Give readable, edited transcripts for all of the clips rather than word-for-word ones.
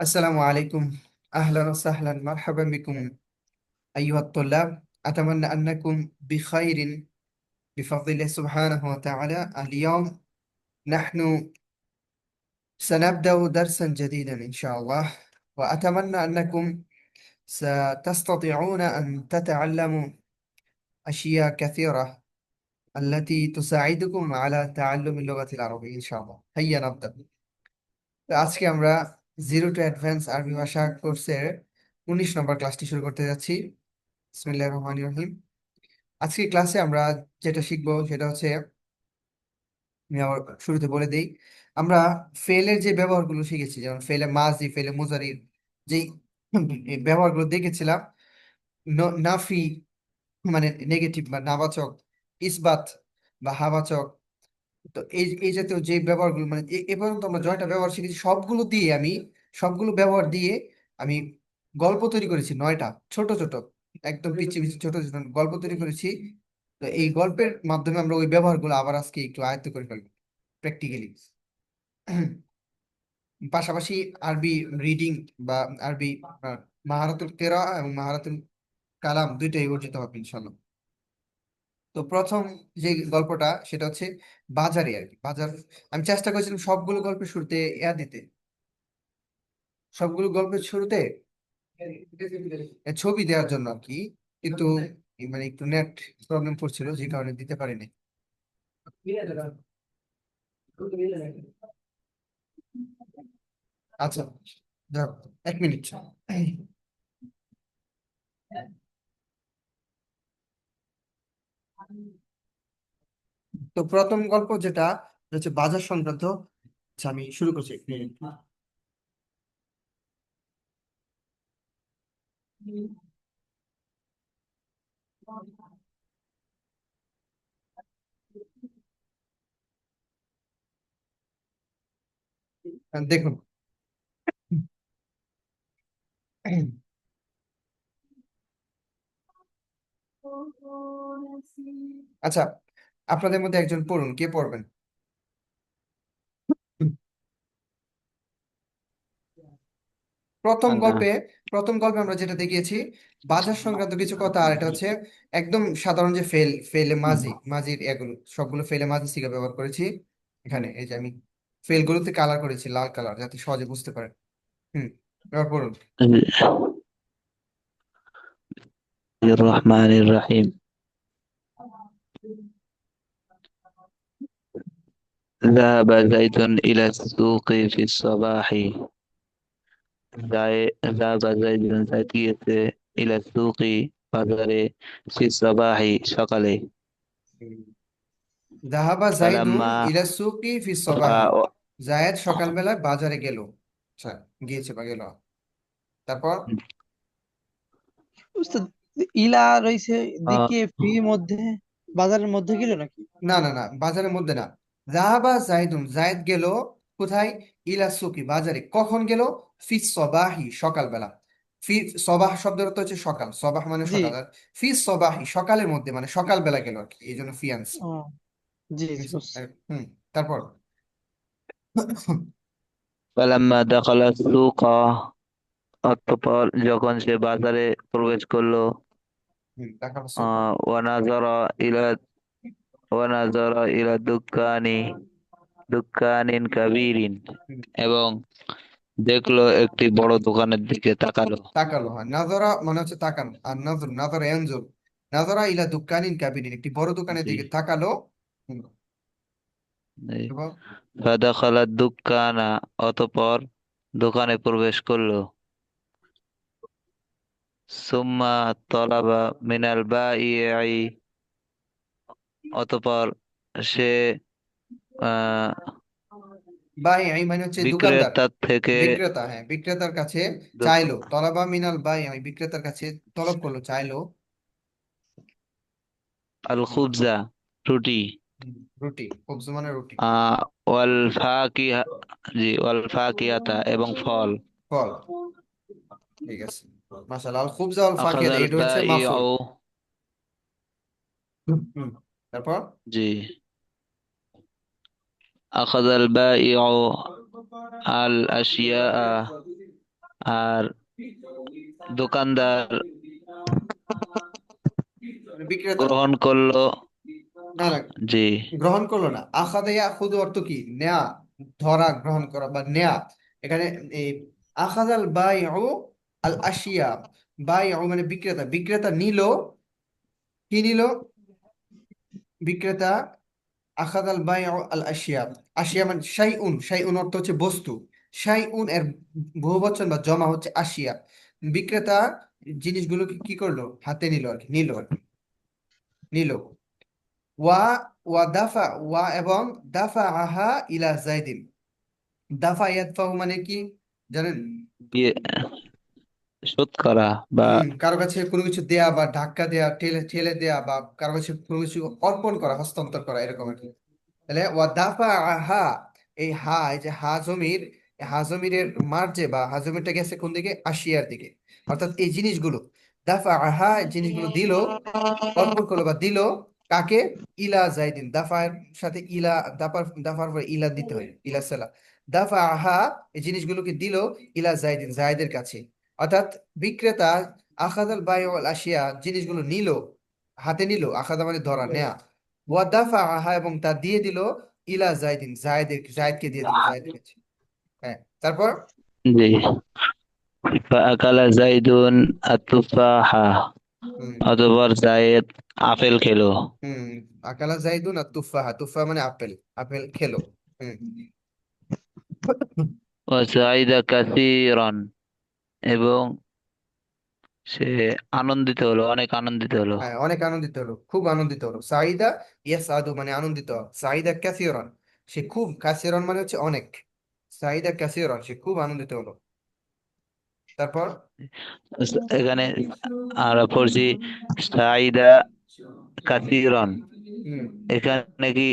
السلام عليكم. أهلا وسهلا مرحبا بكم أيها الطلاب. أتمنى أنكم بخير بفضل الله سبحانه وتعالى. اليوم نحن سنبدأ درسا جديدا إن شاء الله، وأتمنى أنكم ستستطيعون أن تتعلموا أشياء كثيرة التي تساعدكم على تعلم اللغة العربية إن شاء الله. هيا نبدأ. আজকে আমরা zero to advance আরবি ভাষা কোর্সের 19 নম্বর ক্লাসটি শুরু করতে যাচ্ছি। বিসমিল্লাহির রহমানির রহিম। আজকে ক্লাসে আমরা যেটা শিখবো সেটা হচ্ছে, আমি আবার শুরুতে বলে দিই, আমরা ফেলের যে ব্যবহারগুলো শিখেছি, যেমন ফেলে মাজি, ফেলে মুজারির যেই ব্যবহারগুলো দেখেছিলাম, নাফি মানে নেগেটিভ বা নাবাচক, ইসবাত বা হাবাচক, তো এই এই জাতীয় যে ব্যবহারগুলো মানে এ পর্যন্ত আমরা জয়টা ব্যবহার শিখেছি, সবগুলো ব্যবহার দিয়ে আমি গল্প তৈরি করেছি 9টা, ছোট ছোট, একদম পিচ্ছি পিচ্ছি ছোট ছোট গল্প তৈরি করেছি। তো এই গল্পের মাধ্যমে আমরা ওই ব্যবহারগুলো আবার আজকে একটু আয়ত্ত করে ফেলবো প্র্যাকটিক্যালি। পাশাপাশি আরবি রিডিং বা আরবি মাহারাতুল কেরা এবং মাহারাতুল কালাম দুইটাই অর্জিত হবে ইনশাল্লাহ। তো প্রথম যে গল্পটা সেটা হচ্ছে বাজারে আর কি, বাজার। আমি চেষ্টা করেছিলাম সবগুলো গল্পের শুরুতে ছবি দেওয়ার জন্য আর কি, কিন্তু মানে একটু নেট প্রবলেম পড়ছিল যে কারণে দিতে পারিনি। আচ্ছা, যাক, 1 মিনিট। তো প্রথম গল্প যেটা হচ্ছে বাজার সংক্রান্ত। আচ্ছা, আমি শুরু করছি, 1 মিনিট। দেখুন, আচ্ছা, আপনাদের মধ্যে একজন পড়ুন, কে পড়বেন? প্রথম আনা গল্পে প্রথম গল্পে আমরা যেটা দেখিয়েছি, বাজার সংক্রান্ত কিছু কথা, আর এটা হচ্ছে একদম সাধারণ যে ফেলে মাজির এগুলো সবগুলো ফেলে মাজি সিগা ব্যবহার করেছি এখানে। এই যে আমি ফেলগুলোতে কালার করেছি লাল কালার, যাতে সহজে বুঝতে পারেন। হুম, এবার পড়ুন। الرحمن الرحيم. ذهب زيد إلى السوق في الصباح. ذهب زيد زيد إلى السوق বাজারে في الصباح সকালে। যাহাবা জাইদুন فلما ইলা সুকি ফি সবাহি। ف- জায়েদ সকালবেলায় বাজারে গেল। আচ্ছা, গিয়েছে বা গেল। তারপর উস্তাদ, ইলা রইছে আহ, দিকে ফি মধ্যে, বাজারের মধ্যে গেল নাকি? না না না, বাজারের মধ্যে না। যাহাবা জাইদুন, জায়েদ গেল কোথায়? ইলা সুকি, বাজারে। কখন গেল? ফি সবাহি, সকালবেলা। ফি সবাহ শব্দের অর্থ হচ্ছে সকাল, সবাহ মানে জি। সকাল, আর ফি সবাহি সকালের মধ্যে মানে সকালবেলা গেল আর কি, এই জন্য ফি আনছি। ও, জি ঠিক জি আছে? বুঝছি। হুম, তারপর فلما دخل السوق অতঃপর যখন সে বাজারে প্রবেশ করলো। দেখাবো সুখ। ونظر إلى ونظر إلى دكان كبير এবং দেখলো একটি বড় দোকানের দিকে তাকালো। তাকালো, হয় নাজরা মানে হচ্ছে তাকানো, আর নজর নাজরা ইয়ানজুর। নাজরা ইলা দুকানিন কাবিনিন, একটি বড় দোকানের জি। দিকে তাকালো। হুম, এই, এবং ফাদাখালা দুক্কানা অতঃপর দোকানে প্রবেশ করলো। সুম্মা তলাবা মিনাল বাঈ অতঃপর সে আহ বাই আই মানে হচ্ছে দোকানদার, বিক্রেতার থেকে বিক্রেতা, হ্যাঁ বিক্রেতার কাছে দুক- চাইলো। তলাবা মিনাল বাই আই, বিক্রেতার কাছে তলব করলো, চাইলো। আল খুবজা রুটি, রুটি, খুবজ মানে রুটি। ওয়াল ফাকিহা, জি, ওয়াল ফাকিহাতা এবং ফল। ফল। ঠিক আছে, মাশাআল্লাহ। আল খুবজা আল ফাকিয়া, আখাযাল এটা হচ্ছে মাফুল। বাঈউ, হুম, তারপর জি, আখাযাল বাঈউ আল আশিয়া, আর দোকানদার মানে বিক্রেতা। গ্রহণ করলো। না না, জি। গ্রহণ করলো না। আখাদা ইয়াখুদু অর্থ কি? নেয়া, ধরা, গ্রহণ করা বা নেয়া। এখানে এই আখাদাল বাইউ আল আশিয়া, বাইউ মানে বিক্রেতা, বিক্রেতা নিল, কি নিল? বিক্রেতা আখাদাল বাইউ আল আশিয়া, আশিয়া মানে শাইউন, শাইউন অর্থ হচ্ছে বস্তু, শাইউন এর বহুবচন বা জমা হচ্ছে আশিয়া। বিক্রেতা জিনিসগুলোকে কি করলো? হাতে নিল আর কি, নিল আর কি, নিল। ওয়া ওয়া দাফা, ওয়া এবং দাফা আহা ইলা জাইদিন। দাফা ইয়াদফাউ মানে কি জানেন? দিয়ে শোধ করা বা কারো কাছে কোনো কিছু দেয়া বা ধাক্কা দেয়া, ঠেলে ঠেলে দেয়া, বা কারো কাছে কোনো কিছু অর্পণ করা, হস্তান্তর করা, এরকম আর কি। তাহলে ওয়া দাফা আহা, এই হা, এই যে হা জমির, এই হা জমিরের মার্জে বা হা জমিরটা গেছে কোন দিকে? আশিয়ার দিকে। অর্থাৎ এই জিনিসগুলো, দাফা আহা, এই জিনিসগুলো দিল, অর্পণ করলো বা দিল, কাকে? ইলা জাইদিন। দাফার সাথে ইলা, দাফার পরে ইলা দিতে হয়, ইলা সালা। দাফা আহা, এই জিনিসগুলোকে দিল, ইলা জাইদিন, জায়দের কাছে। অর্থাৎ বিক্রেতা আখাদাল বাইউল আশিয়া, জিনিসগুলো নিল, হাতে নিল, আখাদা মানে ধরা, নেয়া। ওয়া দাফা আহা, এবং তা দিয়ে দিল, ইলা জাইদিন, জায়দকে দিয়ে দিল, জায়দের কাছে। হ্যাঁ, তারপর জি। ফাআকালা যাইদুন আত-তুফাহা, হুম অতঃপর যায়েদ আপেল খেলো। হুম আকালা জাইদুন আর তুফাহা, তুফা মানে আপেল, আপেল খেলো। হুম ওয়া সাইদা কাসীরান, এবং সে আনন্দিত হলো, অনেক আনন্দিত হলো। হ্যাঁ, অনেক আনন্দিত হলো, খুব আনন্দিত হলো। সাইদা ইয়াসাদু মানে আনন্দিত, সাইদা কাসিরান, সে খুব, কাসিরান মানে হচ্ছে অনেক, সাইদা কাসিরান, সে খুব আনন্দিত হলো। তারপর এখানে আমরা পড়ছি সাইদা কাসীরান। হুম এখানে কি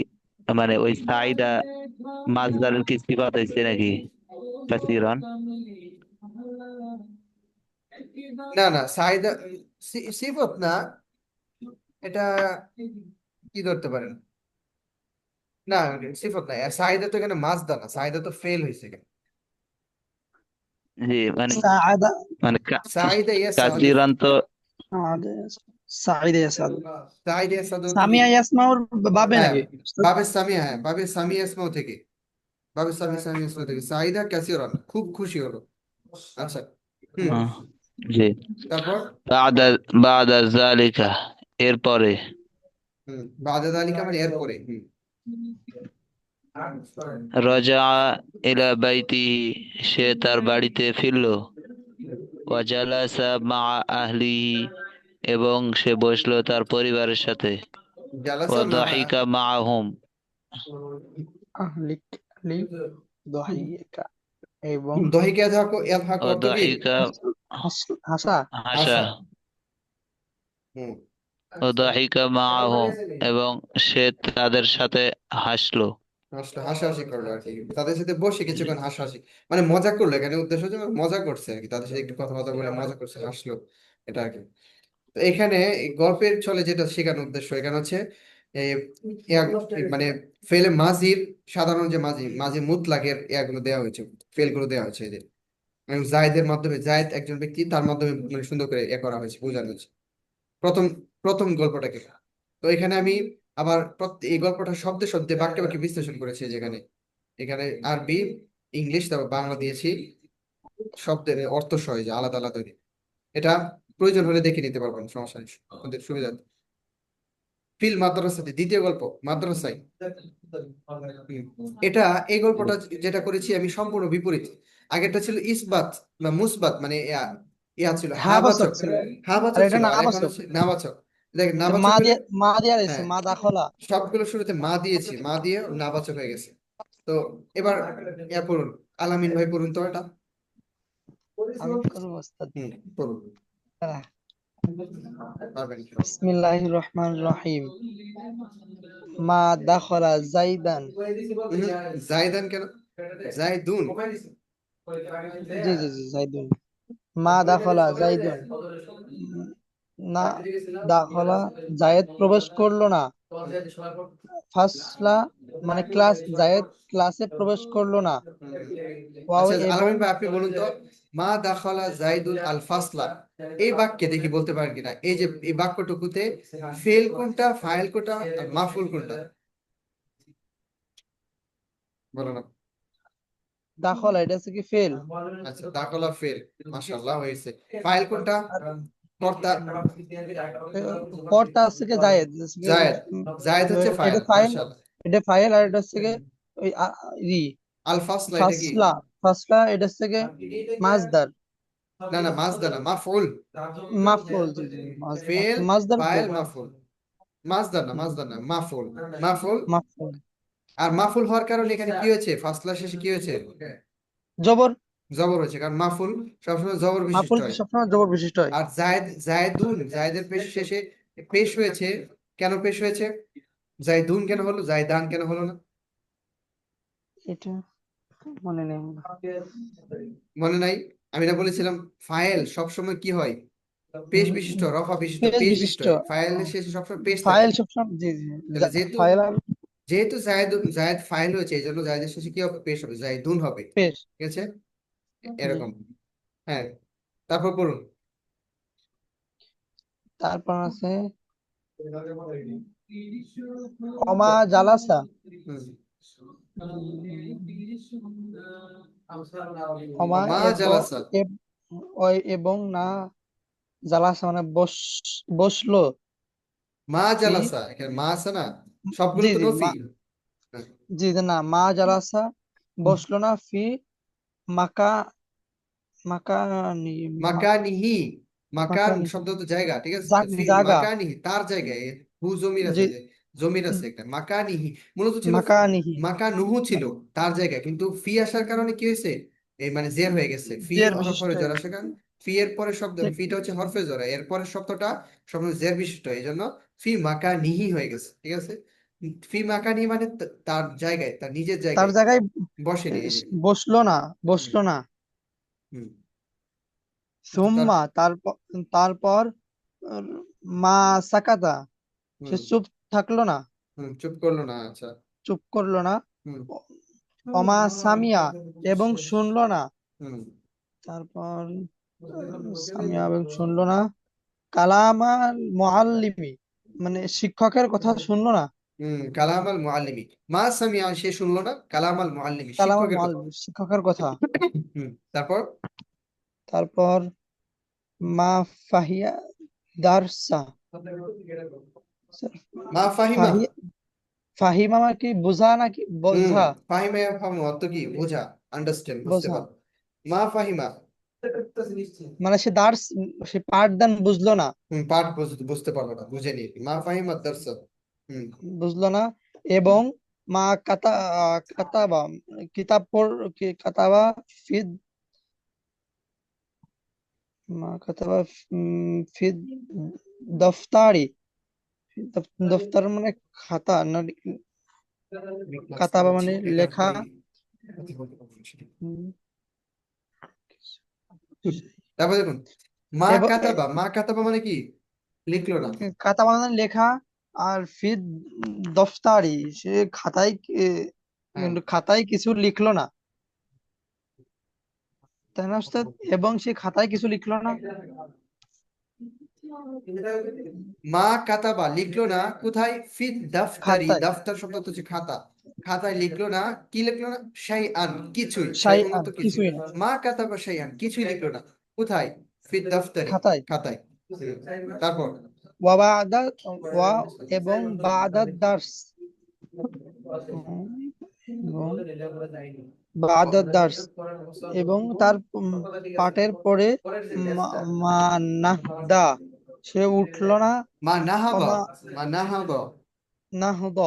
মানে ওই সাইদা মাছদারের কি সিফাত হয়েছে নাকি কাসীরান? না না, সাইদা সিফত না, এটা কি ধরতে পারেন? না, সিফত না, আর সাইদা তো এখানে মাজদা না, সাইদা তো ফেল হয়েছে এখানে। জি, মানে সাআদা, মানে সাইদা ইয়াসাদু, কাসীরান তো। সাআদা, সাঈদা ইয়াসাদু। সাইদা ইয়াসাদু হচ্ছে কি? সামিয়া ইয়াসমাউর বাবে হ্যাঁ, নাকি? বাবে সামিয়া, হ্যাঁ বাবে সামিয়া ইসমও থেকে, বাবে সামিয়া ইসমও থেকে সাইদা কাসিরান, খুব খুশি হলো। আচ্ছা। হুম আহ, জি। তারপর বাদা বাদা যালিকা, এরপরে। বাদে দালিকা মানে এরপরে। রাজা ইলা বাইতিহি, সে তার বাড়িতে ফিরল। ওয়াজালাসা মা আহলিহি, এবং সে বসলো তার পরিবারের সাথে। জালাসা মা, ওয়াদাহিকা মাআহুম, আহলিক, লি, দহিকা, এবং দহিকে এলহাকু, এলহাকু অর্থ কি? ওয়াদাহিকা হাসা। হাসা, আশা। হুম ওয়াদাহিকা মাআহুম, এবং সে তাদের সাথে হাসলো। হাসাহাসি করলো আর কি, তাদের সাথে বসে কিছুক্ষণ হাসাহাসি, মানে মজা করলো। এখানে উদ্দেশ্য হচ্ছে মানে মজা করছে আর কি, তাদের সাথে একটু কথাবার্তা বলে মজা করছে, হাসলো, এটা আর কি। তো এখানে এই গল্পের ছলে যেটা শেখানোর উদ্দেশ্য এখানে হচ্ছে এই মানে ফেলে মাজির, সাধারণ যে মাজি, মাঝি মুতলাকের ইয়াগুলো দেওয়া হয়েছে, ফেলগুলো দেওয়া হয়েছে, এই যে এবং জায়েদের মাধ্যমে, জায়েদ একজন ব্যক্তি, তার মাধ্যমে মানে সুন্দর করে ইয়ে করা হয়েছে, বোঝানো হয়েছে প্রথম প্রথম গল্পটাকে। তো এখানে আমি আবার এই গল্পটা শব্দে শব্দে, বাক্যে বাক্যে বিশ্লেষণ করেছি, যেখানে এখানে আরবি, ইংলিশ, তারপর বাংলা দিয়েছি, শব্দের অর্থ সহ, যে আলাদা আলাদা দিয়ে। এটা প্রয়োজন হলে দেখে নিতে পারবেন, সমস্যা নেই, আপনাদের সুবিধা। ফিল মাদ্রাসাতে, দ্বিতীয় গল্প, মাদ্রাসায়। এটা, এই গল্পটা যেটা করেছি আমি সম্পূর্ণ বিপরীত। আগেরটা ছিল ইসবাত বা মুসবাত, মানে ইয়া ছিল হ্যাঁ হা বাচক বাচক, ছিল, হা আর বাচক এটা ছিল, না আর এখন বাচক। হচ্ছে না বাচক। দেখ, না এটা বাচক মা হলে, দিয়ে, মা দিয়া রয়েছে, হ্যাঁ, মা দাখলা। সবগুলো শুরুতে মা দিয়েছি, মা দিয়ে না বাচক হয়ে গেছে। তো এবার ইয়া পড়ুন, আলামিন ভাই পড়ুন তো এটা। আমি করবো ওস্তাদ। হুম, পড়ুন, দাঁড়া। পারবেন। বিসমিল্লাহির রহমানির রহিম। মা দাখলা জাইদান। জায়দান কেন? জায়দুন। জি জি জি, জাইদুন। মা দাখলা জাইদুন। উম, না দাখলা, জায়েদ প্রবেশ করলো না। ফাসলা মানে ক্লাস, জায়েদ ক্লাসে প্রবেশ করলো না। ওয়াও আচ্ছা এবং আলামিন ভাই, আপনি বলুন তো, মা দাখালা জাইদুল আল ফাসলা, এই বাক্যে দেখি বলতে পারেন কিনা, এই যে এই বাক্যটুকুতে ফেল কোনটা, ফাইল কোনটা, আর মাফউল কোনটা, বলো না। দাখলা, এটা হচ্ছে কি ফেল। আচ্ছা, দাখালা ফেল, মাশাআল্লাহ হয়েছে। ফাইল কোনটা? আর কর্তা। কর্তা হচ্ছে কি জায়েদ, হচ্ছে কি জায়েদ, জায়েদ হচ্ছে ফাইল, এটা ফাইল, মাশাআল্লাহ। এটা ফাইল, আর এটা হচ্ছে কি ওই রি আল ফাসলা এটা কি? ফাসলা, ফাসলা এটা হচ্ছে কি মাসদার, না না, মাজদা না, মাফউল। মাফউল। জি জি, ফেল, মাসদার ফাইল, ফেল। মাফউল। মাজদা না, মাজদা না, মাফউল। মাফউল। মাফউল, আর মাফুল হওয়ার কারণে এখানে কি হয়েছে, ফাসলা শেষে কি হয়েছে? জবর। জবর হয়েছে, কারণ মাফুল সবসময় জবর বিশিষ্ট মাফুল হয়। সবসময় জবর বিশিষ্ট হয়। আর জায়েদ, জায়েদুন, জায়েদের পেশ শেষে পেশ হয়েছে। কেন পেশ হয়েছে? জায়দুন কেন হলো, জায়দান কেন হলো না? এটা মনে নেই। মনে নাই? আমি না বলেছিলাম ফাইল সবসময় কি হয়, পেশ বিশিষ্ট, রফা বিশিষ্ট, পেজ পেশ বিশিষ্ট বিশিষ্ট হয়। ফাইলের শেষে সবসময় পেশ থাকে। ফাইল সবসময়, জি জি, তাহলে যেহেতু, ফাইল আর যেহেতু জায়েদ ফাইল হয়েছে, এই জন্য জায়েদের শেষে কি হবে, পেশ হবে, জায়দুন হবে। পেজ। ঠিক আছে, জি, এরকম। হ্যাঁ, তারপর পড়ুন। তারপর আছে অমা জালাসা, হুম। অমা মা জালাসা, এবং না জালাসা মানে বসলো। মা ফি, জালাসা, এখানে মা আছে না, সবগুলো জি তো জি, নফি। হ্যাঁ। জি জি, না, মা জালাসা বসলো না, ফি মাকা মাকানি মাকানিহি, মাকান মাকানি শব্দ তো জায়গা, ঠিক আছে, তো ফি জাগা, মাকানিহি, তার জায়গায়। হু জমির আছে, জি, যে জমির আছে একটা, মাকানিহি মূলত ছিল, মাকানিহি মাকানুহু ছিল তার জায়গায়, কিন্তু ফি আসার কারণে কি হয়েছে, এই মানে জের হয়ে গেছে, ফি জের বিশিষ্ট হরফে জের হয়ে আসার কারণে, ফি এর পরে শব্দ, ঠিক। ফিটা হচ্ছে হরফে জের, এর পরের শব্দটা সবসময় জের বিশিষ্ট, এই জন্য ফি মাকানিহি হয়ে গেছে, ঠিক আছে। ফি মাকানিহি মানে তার জায়গায়, তার নিজের তার জায়গায় জায়গায় বসেনি, এই যে। বসলো না, হুম। বসলো না। হুম। আচ্ছা, তার। সুম্মা তারপর, তারপর আহ, মা সাকাতা, সে হুম। চুপ থাকলো না, হুম, চুপ করলো না, আচ্ছা। চুপ করলো না। হুম। অমা সামিয়া, এবং শুনলো না। হুম। তারপর সামিয়া এবং শুনলো না। কালামাল মুআল্লিমি, মানে শিক্ষকের কথা শুনলো না। কালাম আল মুআল্লিমি, মা সামিয়া, সে শুনলো না, কালাম আল মুআল্লিমি, কালামাল শিক্ষকের কথা। মুআল্লিমি, শিক্ষকের কথা। তারপর তারপর মা ফাহিয়া দারসা, মা ফাহিমা। ফাহি ফাহিমা মানে কি বোঝা নাকি হুম, বোঝা? ফাহিমা ফাহিমা অর্থ কি, বোঝা, আন্ডারস্ট্যান্ড, বুঝতে বোঝা পারো। মা ফাহিমা। মানে সে দার্স, সে পাঠদান বুঝলো না, পাঠ বুঝতে পারলো না, বুঝেনি, মা ফাহিমা দারস। হুম। বুঝলো না। এবং মা কাতাবা, কিতাব পড় কাতাবা ফিদ, মা কাতাবা ফিদ দফতারি, দফতার মানে খাতা না, কাতাবা মানে লেখা। উম, তারপর দেখুন, মা এবং কাতাবা, মা কাতাবা মানে কি, লিখলো না। কাতাবা মানে লেখা, আর ফিদ দফতারি, সে খাতায় হ্যাঁ। খাতায় কিছু লিখলো না, তাই না উস্তাদ? এবং সে খাতায় কিছু লিখলো না। মা কাতাবা, লিখলো না, কোথায়, ফিদ দাফতারি, খাতায়, দাফতার শব্দ তো হচ্ছে খাতা, খাতায় লিখলো না, কি লিখলো না, শাইআন, কিছুই, শাই শাইউন তো কিছুই, কিছুই না, মা কাতাবা শাইআন, কিছুই লিখলো না, কোথায়, ফিদ দাফতারি, খাতায়। খাতায়। তারপর ওয়া বাদা, ওয়া এবং বাদাদ দার্স, এবং বাদাদ দার্স, এবং তার পাঠের পরে মা নাহদা, সে উঠলো না। মা নাহাবা, অমা মা নাহাবা, নাহদ,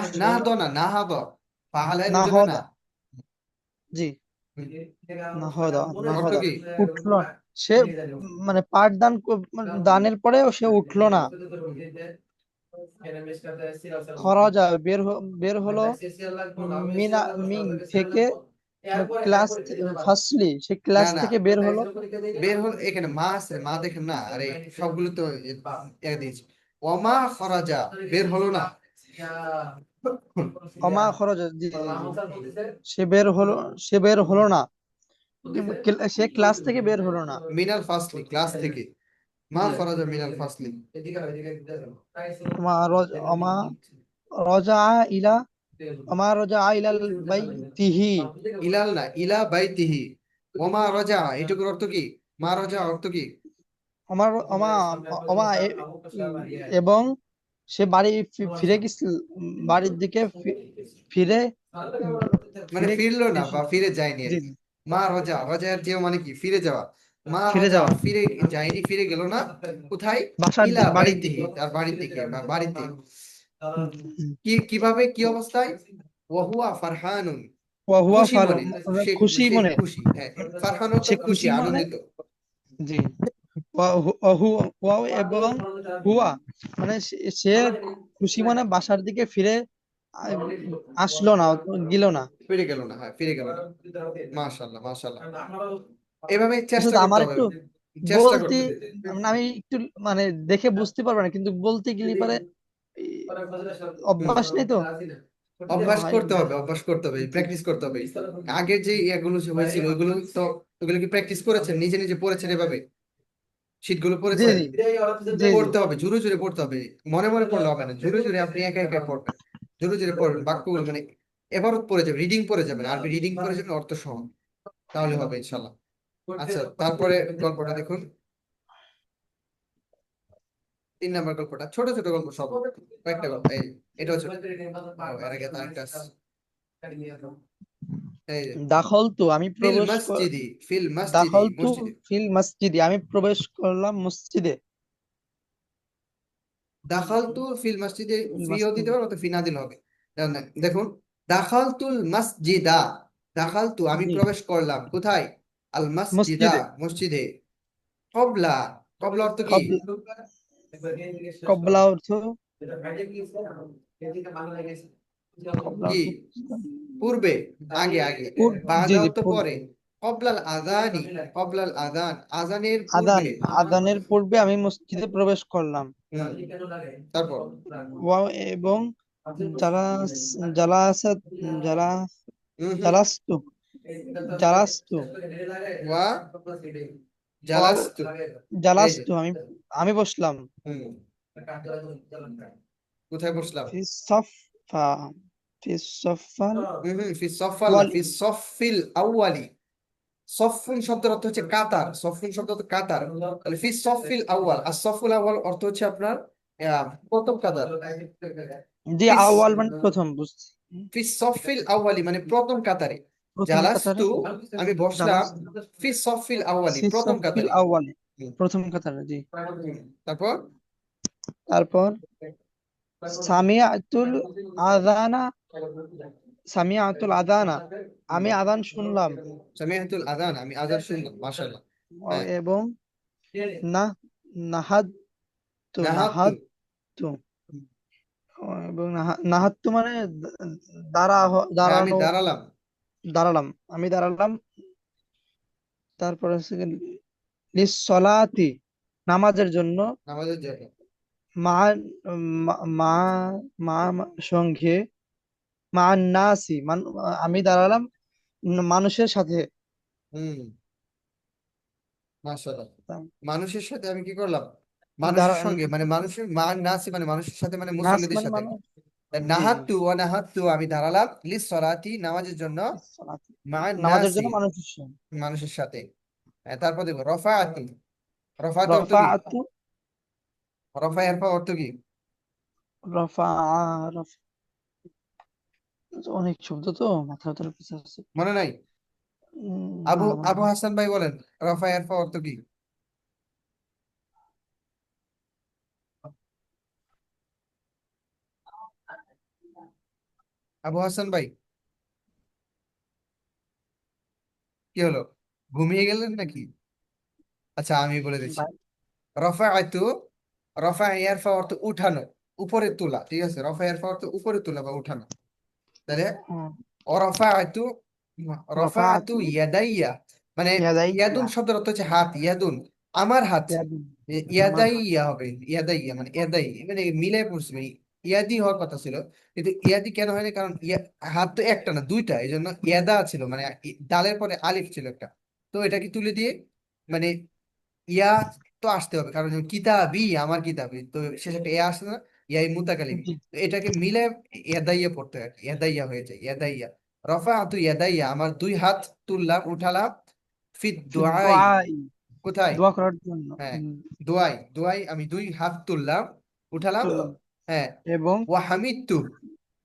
সে নাহদ না, নাহাবা, পাহালায় বুঝাবে না। নাহদা, জি, নাহদা, অর্থ নাহদা, কি? উঠলো না। সে মানে পাঠদান দানের পরে সে উঠলো না। খরাজা, বের হলো, মিনা মিন থেকে, ক্লাস ফার্স্টলি, সে না ক্লাস না, থেকে বের হলো। বের হল, এখানে মা আছে, মা দেখেন না, আরে সবগুলো তো দিয়েছি। ওমা খরাজা, বের হলো না। অমা খরচ, জি জি জি, সে বের হলো, সে বের হলো না, সে ক্লাস থেকে বের হলো না। মিনাল ফাসলি, ক্লাস থেকে। মা জি। খরাজা মিনাল ফাসলি। অমা অমা রজা ইলা, অমা রজা ইলাল বাইতিহি। ইলাল না, ইলা বাইতিহি। ওমা রাজা, এটুকুর অর্থ কি? মা রাজা অর্থ কি? অমা অমা অমা এবং সে বাড়ি ফিরে গেছিল, বাড়ির দিকে ফিরে মানে ফিরে ফিরলো না বা ফিরে যায়নি আর জি কি। জি, মা রাজা, রাজার যে মানে কি ফিরে যাওয়া। মা ফিরে রাজা যাওয়া, ফিরে যায়নি, ফিরে গেল না। কোথায়? ইলা বাড়ির বাইতিহি, দিকে। তার বাড়ির দিকে বা বাড়িতে। হুম। কিভাবে, কি অবস্থায়? ওয়াহুয়া ফারহানুন, ওয়াহুয়া খুশি মনে। সে খুশি সে মনে, খুশি, হ্যাঁ। ফারহান অর্থ সে খুশি, খুশি মনে, আনন্দিত। জি। ওয়াও এবং হুয়া মানে সে খুশি মনে বাসার দিকে ফিরে আ- আসলো না, গেল না। ফিরে গেল না, হ্যাঁ, ফিরে গেল না। মাশাআল্লাহ, মাশাআল্লাহ। এভাবে চেষ্টা উস্তাদ করতে আমার হবে। একটু চেষ্টা বলতে, করতে। মানে আমি একটু মানে দেখে বুঝতে পারবো না, কিন্তু বলতে গেলে পারে এই অভ্যাস নেই তো। অভ্যাস হয় করতে হবে, অভ্যাস করতে হবে, জি প্র্যাকটিস করতে হবে। আগের যে এগুলো যে হয়েছিল ওইগুলো তো, ওগুলো কি প্র্যাকটিস করেছেন, নিজে নিজে পড়েছেন এভাবে? শীটগুলো জি পড়েছেন? জি জি পড়তে হবে, জোরে জোরে পড়তে হবে। মনে মনে পড়লে হবে না, জোরে জোরে আপনি একা একা পড়বেন। জোরে জোরে পড়বেন, বাক্যগুলো মানে এবারত পড়ে যাবেন, রিডিং পড়ে যাবেন, আরবি রিডিং পড়ে যাবেন অর্থ সহ। তাহলে হবে ইনশাল্লাহ। আচ্ছা, তারপরে গল্পটা দেখুন। 3 নম্বর গল্পটা ছোট ছোট গল্প, সব কয়েকটা গল্প। এই, এটা হচ্ছে এর আগে তার একটা এই যে, দাখলতু আমি ফিল প্রবেশ মসজিদি, ফিল মসজিদি, দাখলতু মসজিদে। ফিল মসজিদে আমি প্রবেশ করলাম মসজিদে। দাখালতু ফিল মসজিদে, ফিল ফিও দিতে মসজিদে, পারো, তো ফিনা দিলে হবে। দেখুন, দাখালতুল মসজিদা, দাখালতু আমি জি প্রবেশ করলাম, কোথায়? আল মসজিদা, মসজিদে। মসজিদে। কবলা, কবলা অর্থ কি? কবলা, কবলা অর্থ, কবলা কি? অর্থ পূর্বে, আগে আগে। জি বাদা জি অর্থ পূর্বে। পরে। কবলাল আযানি, কবলাল আযান, আযানের আদান, পূর্বে। আদানের পূর্বে আমি মসজিদে প্রবেশ করলাম। হুম, তারপর। ওয়াও এবং জালাস, জালাসাত, জালা হুম হুম। জালাস্তু, জালাস্তু, ওয়া ওয়াও জালাস্তু, এই যে। জালাস্তু আমি, আমি বসলাম। হুম, কোথায় বসলাম? ফিস সফা, ফিস সফাল হুম হুম, ফি সফাল না, ওয়াল, ফি সফিল আউয়ালি। সফুন শব্দের অর্থ হচ্ছে কাতার, সফুন শব্দ হচ্ছে কাতার। তাহলে ফি সফিল আউয়াল, আর সফুল আউয়াল অর্থ হচ্ছে আপনার প্রথম কাতার। জি ফিস আওয়াল মানে প্রথম, বুঝছি। ফি সফিল আউয়ালি মানে প্রথম কাতারে। প্রথম কাতারে, জালাস্তু, আমি বসলাম। জালাস্তু ফি সফিল আউয়ালি, ফিস প্রথম সফিল কাতারে। আওয়ালে, হুম, প্রথম কাতারে, জি। তারপর। তারপর সামিআতুল আযানা, সামিআতুল আযানা আমি আযান শুনলাম। সামিআতুল আযান, আমি আযান শুনলাম, মাশাআল্লাহ। হ্যাঁ। এবং না নাহাত্তু, নাহাত্তু, নাহাত্তু এবং নাহাত্তু মানে হ্যাঁ আমি দাঁড়ানো, দাঁড়ালাম। দাঁড়ালাম, আমি দাঁড়ালাম। তারপর হচ্ছে লিসসালাতি নামাজের জন্য, নামাজের জন্য। মা মা মা মা সঙ্গে, মা নাসি আমি দাঁড়ালাম মানুষের সাথে। হুম, মাশাআল্লাহ। মানুষের সাথে আমি কি করলাম? দাঁড়া, মানুষের সঙ্গে মানে মানুষের মা নাসি মানে মানুষের সাথে, মানে নাস মুসল্লিদের মানে সাথে। মানুষ, জি জি। নাহাত্তু ওয়া নাহাত্তু, আমি দাঁড়ালাম, লিস সলাতি, নামাজের জন্য। লিসসালাতি, মা নামাজের নাসি, জন্য মানুষের সাথে। মানুষের সাথে। তারপর দেখো রফাআতু, রফাআতু অর্থ কি? রফাআতু, রফা এর অর্থ কি? রফা রফ অনেক শব্দ তো মাথার ভিতরে কিছু আছে। মনে নাই? না আবু মনে আবু নেই। হাসান ভাই বলেন, রফা এর অর্থ কি? আবু হাসান ভাই, কি হলো? ঘুমিয়ে গেলেন নাকি? আচ্ছা, আমি বলে দিচ্ছি। ভাই, রফাআতু, রফা ইয়ারফা অর্থ উঠানো, উপরে তোলা, ঠিক আছে? রফা ইয়ারফা অর্থ উপরে তোলা বা উঠানো। তাহলে হুম, রফাআতু, রফাআতু রফাআতু ইয়াদাইয়া মানে, ইয়াদুন ইয়াদাইয়া, শব্দের অর্থ হচ্ছে হাত, ইয়াদুন। আমার হাত। ইয়াদুন, আমার হাত। ইয়াদাইয়া হবে, ইয়াদাইয়া মানে ইয়াদাই, মানে মিলাই পড়ছে, মানে ইয়াদি হওয়ার কথা ছিল, কিন্তু ইয়াদি কেন হয়নি, কারণ হাত তো একটা না দুইটা, এই জন্য ইয়াদা ছিল, মানে ডালের পরে আলিফ ছিল একটা, তো এটাকে তুলে দিয়ে মানে ইয়া তো আসতে হবে, কারণ যেমন কিতাবি আমার কিতাবি, তো শেষে একটা ইয়া আসছে না, ইয়াই মুতাকালিমি, জি। তো এটাকে মিলে ইয়াদাইয়া পড়তে হয়, ইয়াদাইয়া হয়ে যায় ইয়াদাইয়া। রফাআতু ইয়াদাইয়া, আমার দুই হাত তুললাম উঠালাম, ফিদ ফি দুআই, দুআই, কোথায়, দোয়া করার জন্য। হ্যাঁ দোয়াই, দোয়াই আমি দুই হাত তুললাম উঠালাম, তুললাম। হ্যাঁ। এবং ওয়া হামিদতু,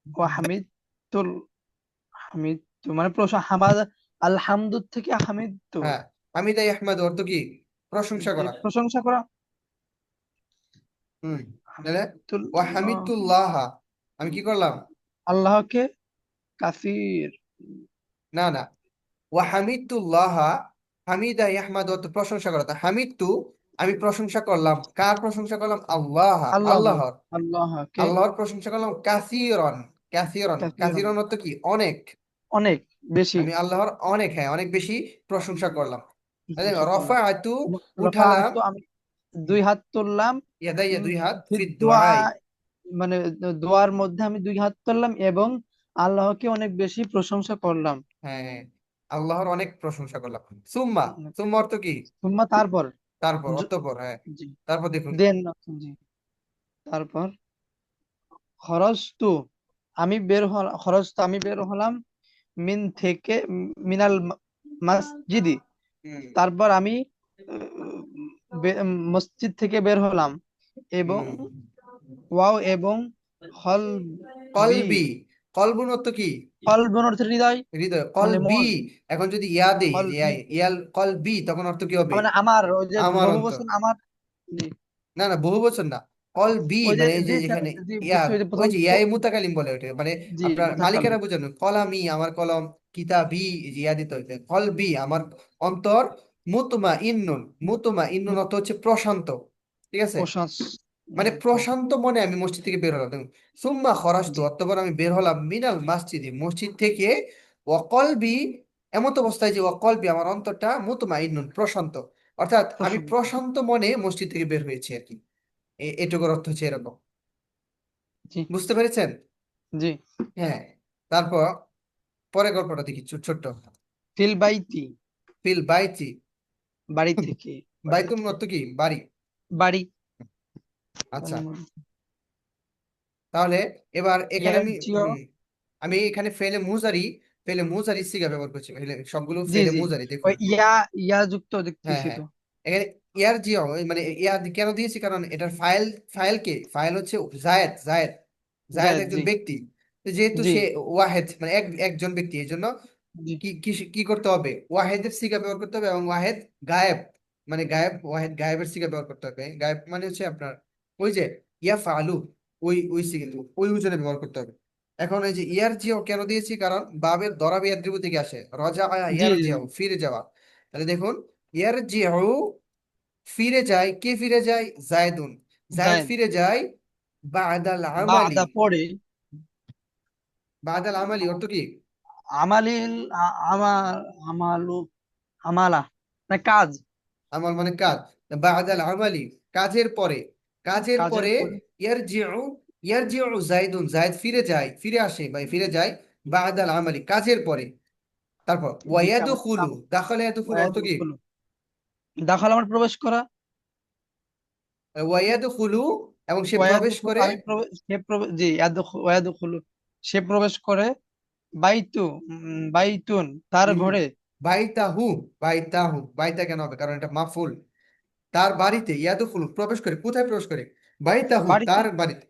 ওয়া হামিদতুল, হামিদতু মানে হামাদ, আলহামদু থেকে হামিদতু, হ্যাঁ হামিদা আহমদ অর্থ কি, প্রশংসা যে করা। প্রশংসা করা। হুম, তাহলে ওয়া হামিদুল্লাহ, হামিদুল্লাহ, আমি কি করলাম, আল্লাহকে কাসির, না না, ওয়া হামিদুল্লাহ, হামিদা ইয়াহমাদ অর্থ প্রশংসা করা, তা হামিদতু আমি প্রশংসা করলাম, কার প্রশংসা করলাম, আল্লাহ, আল্লাহ, আল্লাহর, আল্লাহকে আল্লাহর প্রশংসা করলাম, কাসিরন, কাসিরন, কাসিরান, কাসিরন অর্থ কি, অনেক, অনেক বেশি আমি আল্লাহর অনেক, হ্যাঁ অনেক বেশি প্রশংসা করলাম। প্রশংসা করলাম। রফাআতু এবং উঠালাম, রাফাআতু আমি দুই হাত তুললাম, ইয়াদাইয়া দুই হাত, ফিদ দোয়া দুআই, মানে দোয়ার মধ্যে আমি দুই হাত তুললাম এবং আল্লাহকে অনেক বেশি প্রশংসা করলাম। হ্যাঁ হ্যাঁ, আল্লাহর অনেক প্রশংসা করলাম। সুম্মা, সুম্মা অর্থ কি, সুম্মা তারপর, তারপর, জ- অতঃপর, হ্যাঁ জি, তারপর দেখুন, দেন, জি, তারপর খরজতু খরজতু আমি বের হলাম, মিন থেকে, মিনাল মসজিদি, হুম তারপর আমি মসজিদ থেকে বের হলাম, এবং হুম, ওয়াও এবং কলবি, কলবি, কলবুন অর্থ কি, কলবন অর্থ হৃদয়, হৃদয়, মানে কলবি, মন, এখন যদি ইয়া দেই, কলবি ইয়াল কলবি, তখন অর্থ কি হবে, মানে আমার, ওই যে আমার বহু অন্তর, বচন আমার। জি, না না বহু বচন না, কলবি ওই যে মানে এই যে জি স্যার, এখানে জি ইয়া, বুঝছি, ওই যে ওই প্রথম যে ইয়াই মুতাকালিম বলে ওঠে, মানে জি আপনার মুতাকাল্লিম। মালিকানা বোঝানো, কলামি আমার কলম, কিতাবি এই যে ইয়া দিতে হইতে, কলবি আমার অন্তর, মুতমা ইন্নুন, মুতমা ইন্নুন অর্থ হচ্ছে প্রশান্ত, ঠিক আছে, মানে প্রশান্ত, প্রশান্ত মনে আমি মসজিদ থেকে বের হলাম, দেখুন সুম্মা খরাজতু, জি অতঃপর আমি বের হলাম, মিনাল মসজিদে মসজিদ থেকে, ওয়াকলবি, এমত অবস্থায় যে ওয়াকলবি আমার অন্তরটা, মুতমাইন্নুন প্রশান্ত, অর্থাৎ আমি প্রশান্ত, প্রশান্ত মনে মসজিদ থেকে বের হয়েছি আর কি, এটুকুর অর্থ হচ্ছে এরকম, জি বুঝতে পেরেছেন, জি। হ্যাঁ। তারপর পরে গল্পটা দেখি, ছোট্ট, ফিল বাইতি, ফিল বাইতি, বাড়ি থেকে, বাড়ি বাইতুন থেকে, অর্থ কি, বাড়ি, বাড়ি, আচ্ছা, তাহলে এবার এখানে আমি ইয়ারজিও, আমি এখানে ফেলে মুজারি, ফেলে মুজারি সিগা ব্যবহার করছি, সবগুলো জি ফেলে জি, মুজারি দেখুন, ওই ইয়া যুক্ত হ্যাঁ দেখতেছি হ্যাঁ, তো। এখানে ইয়ার জিও, মানে ইয়ার কেন দিয়েছি, কারণ এটার ফাইল, ফাইল কে, ফাইল হচ্ছে জায়েদ, জায়েদ, জায়েদ জায়েদ, একজন জি ব্যক্তি, তো যেহেতু জি সে ওয়াহেদ মানে একজন ব্যক্তি, এই জন্য জি কি কি কি করতে হবে, ওয়াহেদের সিগা ব্যবহার করতে হবে, এবং ওয়াহেদ গায়েব, মানে গায়েব, ওয়াহেদ গায়েবের সিগা ব্যবহার করতে হবে, গায়েব মানে হচ্ছে আপনার ওই যে ইয়া ফালু, ওই সিগা, ওই ওজনে ব্যবহার করতে হবে। এখন এই যে ইয়ার জিও কেন দিয়েছি, কারণ বাবের দরাব ইয়াদ্রিবু থেকে আসে, রজা জি ইয়ার জি জিও ফিরে যাওয়া, তাহলে দেখুন ইয়ার জিও ফিরে যায়, কে ফিরে যায়, জায়দুন, জায়দ জায়েদ, ফিরে যায়, বাদাল আমালি, বাদা পড়ে, বাদাল আমালি অর্থ কি, আমালিল, আমার, আমালু, আমালা মানে কাজ, আমল মানে কাজ, বাদাল আমালি কাজের পরে, কাজের কাজের পরে, পরে, ইয়ারজিউ, ইয়ারজিউ জাইদুন, জায়দ ফিরে যায়, ফিরে আসে বা ফিরে যায়, বাদাল আমালি কাজের পরে, তারপর জি ওয়ায়াদখুলু, দাখালা ইয়াদখুলু অর্থ কি, ওয়াদখুলু, দাখাল আমার প্রবেশ করা, ওয়ায়াদখুলু এবং সে প্রবেশ ওয়াদখুলু করে, আমি প্রবেশ, সে প্রবেশ, জি ওয়াদখুলু সে প্রবেশ করে, বাইতু, বাইতুন তার হুম, ঘরে, বাইতাহু, বাইতাহু, বাইতা কেন হবে, কারণ এটা মাফুল, তার বাড়িতে, ইয়াদখুলু প্রবেশ করে, কোথায় প্রবেশ করে, বাইতাহু বাড়িতে, তার বাড়িতে,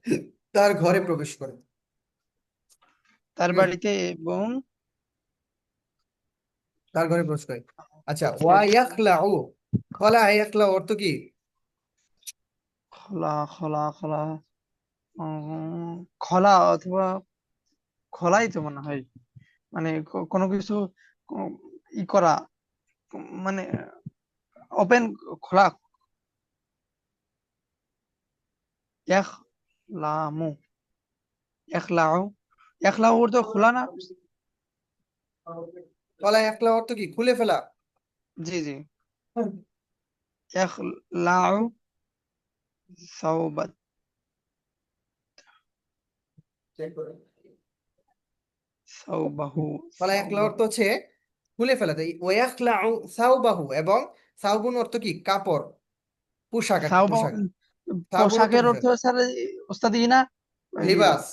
তার ঘরে প্রবেশ করে, তার ঠিক আছে, বাড়িতে এবং তার ঘরে প্রবেশ করে। আচ্ছা, ওয়া ইয়াখলাউ, খলা ইয়াখলাউ অর্থ কি, খোলা, খোলা, খোলা অথবা খোলাই তো মনে হয়, মানে কোনো কিছু কো- ই করা, মানে ওপেন, খোলা, ইখলামু, ইখলাউ, ইখলাউ তো খোলা না। খলা ইয়াখলাউ অর্থ কি, খুলে ফেলা, জি জি, ইয়াখলাউ সাওবাত সাওবাহু খলা ইয়াখলা সাওবাহু অর্থ হচ্ছে খুলে ফেলা যায়। ওয়াখলাউ সাওবাহু, এবং সাউবুন অর্থ কি? কাপড়, পোশাক আর কি, সাওবাহু পোশাক। সাবুন অর্থ পোশাকের অর্থ পোশাক, স্যার ওস্তাদ না ওই লিবাস।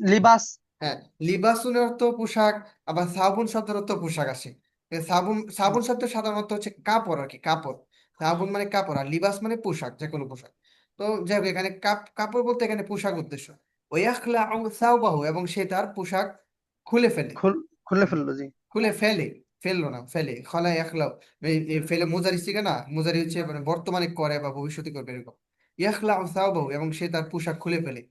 লিবাস। হ্যাঁ, লিবাসুনের অর্থ পোশাক, আবার সাবুন শব্দের অর্থ পোশাক আসে। সাবুন সাবুন শব্দ সাধারণত হচ্ছে কাপড় আর কি, কাপড়। সাবুন মানে কাপড়, আর লিবাস মানে পোশাক, যে কোনো পোশাক। তো যাই হোক, এখানে কাপড় বলতে এখানে পোশাক উদ্দেশ্য। ওয়াখলাউ সাওবাহু, এবং সে তার পোশাক খুলে ফেলে। খুল খুলে ফেললো, জি। খুলে ফেলে, ফেললো না, ফেলে। খলা ইয়াখলাউ, এই ফেলে মুজারি সিগা না, মুজারি হচ্ছে মানে বর্তমানে করে বা ভবিষ্যতে করবে এরকম। ইয়াখলাউ সাওবাহু, এবং সে তার পোশাক খুলে ফেলে।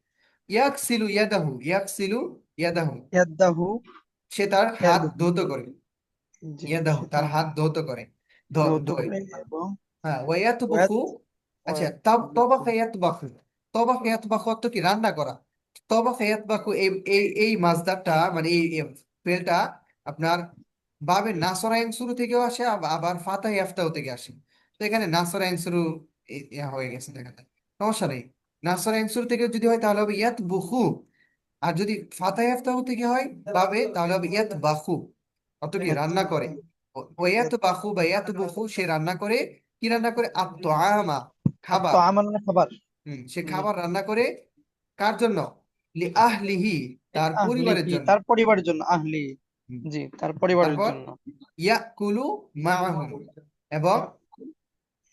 ইয়াকসিলু ইয়াদাহু, ইয়াকসিলু ইয়াদাহু, ইয়াদাহু সে তার হাত ইয়াদাহু, ধৌত করে। জি, ইয়াদাহু, সে তার তার হাত ধৌত করে, ধৌত ধোয়। করে এবং হ্যাঁ, ওয়ায়াতবুখু। ওয়াত আচ্ছা, ওয়াত তবাখা ইয়াতবাখু, তবাখা ইয়াতবাখু অর্থ কি? রান্না করা। তবাখা ইয়াতবাখু, এই এই এই মাছদারটা মানে এই ফেলটা আপনার বাবে নাসরাইন শুরু থেকেও আসে, আবার ফাতাহ ইয়াফতাহ থেকে আসে। তো এখানে নাসরাইন শুরু ইয়া হয়ে গেছে, দেখা যায়, সমস্যা নেই। নাসরাইন শুরু থেকে যদি হয় তাহলে হবে ইয়াত বুখু, আর যদি ফাতাহ ইয়াফতাহ থেকে হয় বাবে, তাহলে হবে ইয়াত বাখু, অর্থ কি? ইয়াত রান্না করে। ওয়াত ইয়াত বাখু বা ইয়াত বুখু, সে রান্না করে। কি রান্না করে? আত-তোআমা, তো খাবার। আমার না খাবার, সে জি। খাবার রান্না করে। কার জন্য? লি আহলিহি, তার পরিবারের আহলিহি, জন্য। তার পরিবারের জন্য, আহলি, হুম। জি, তার পরিবারের তারপর জন্য। ইয়াকুলু মাআহুম, এবং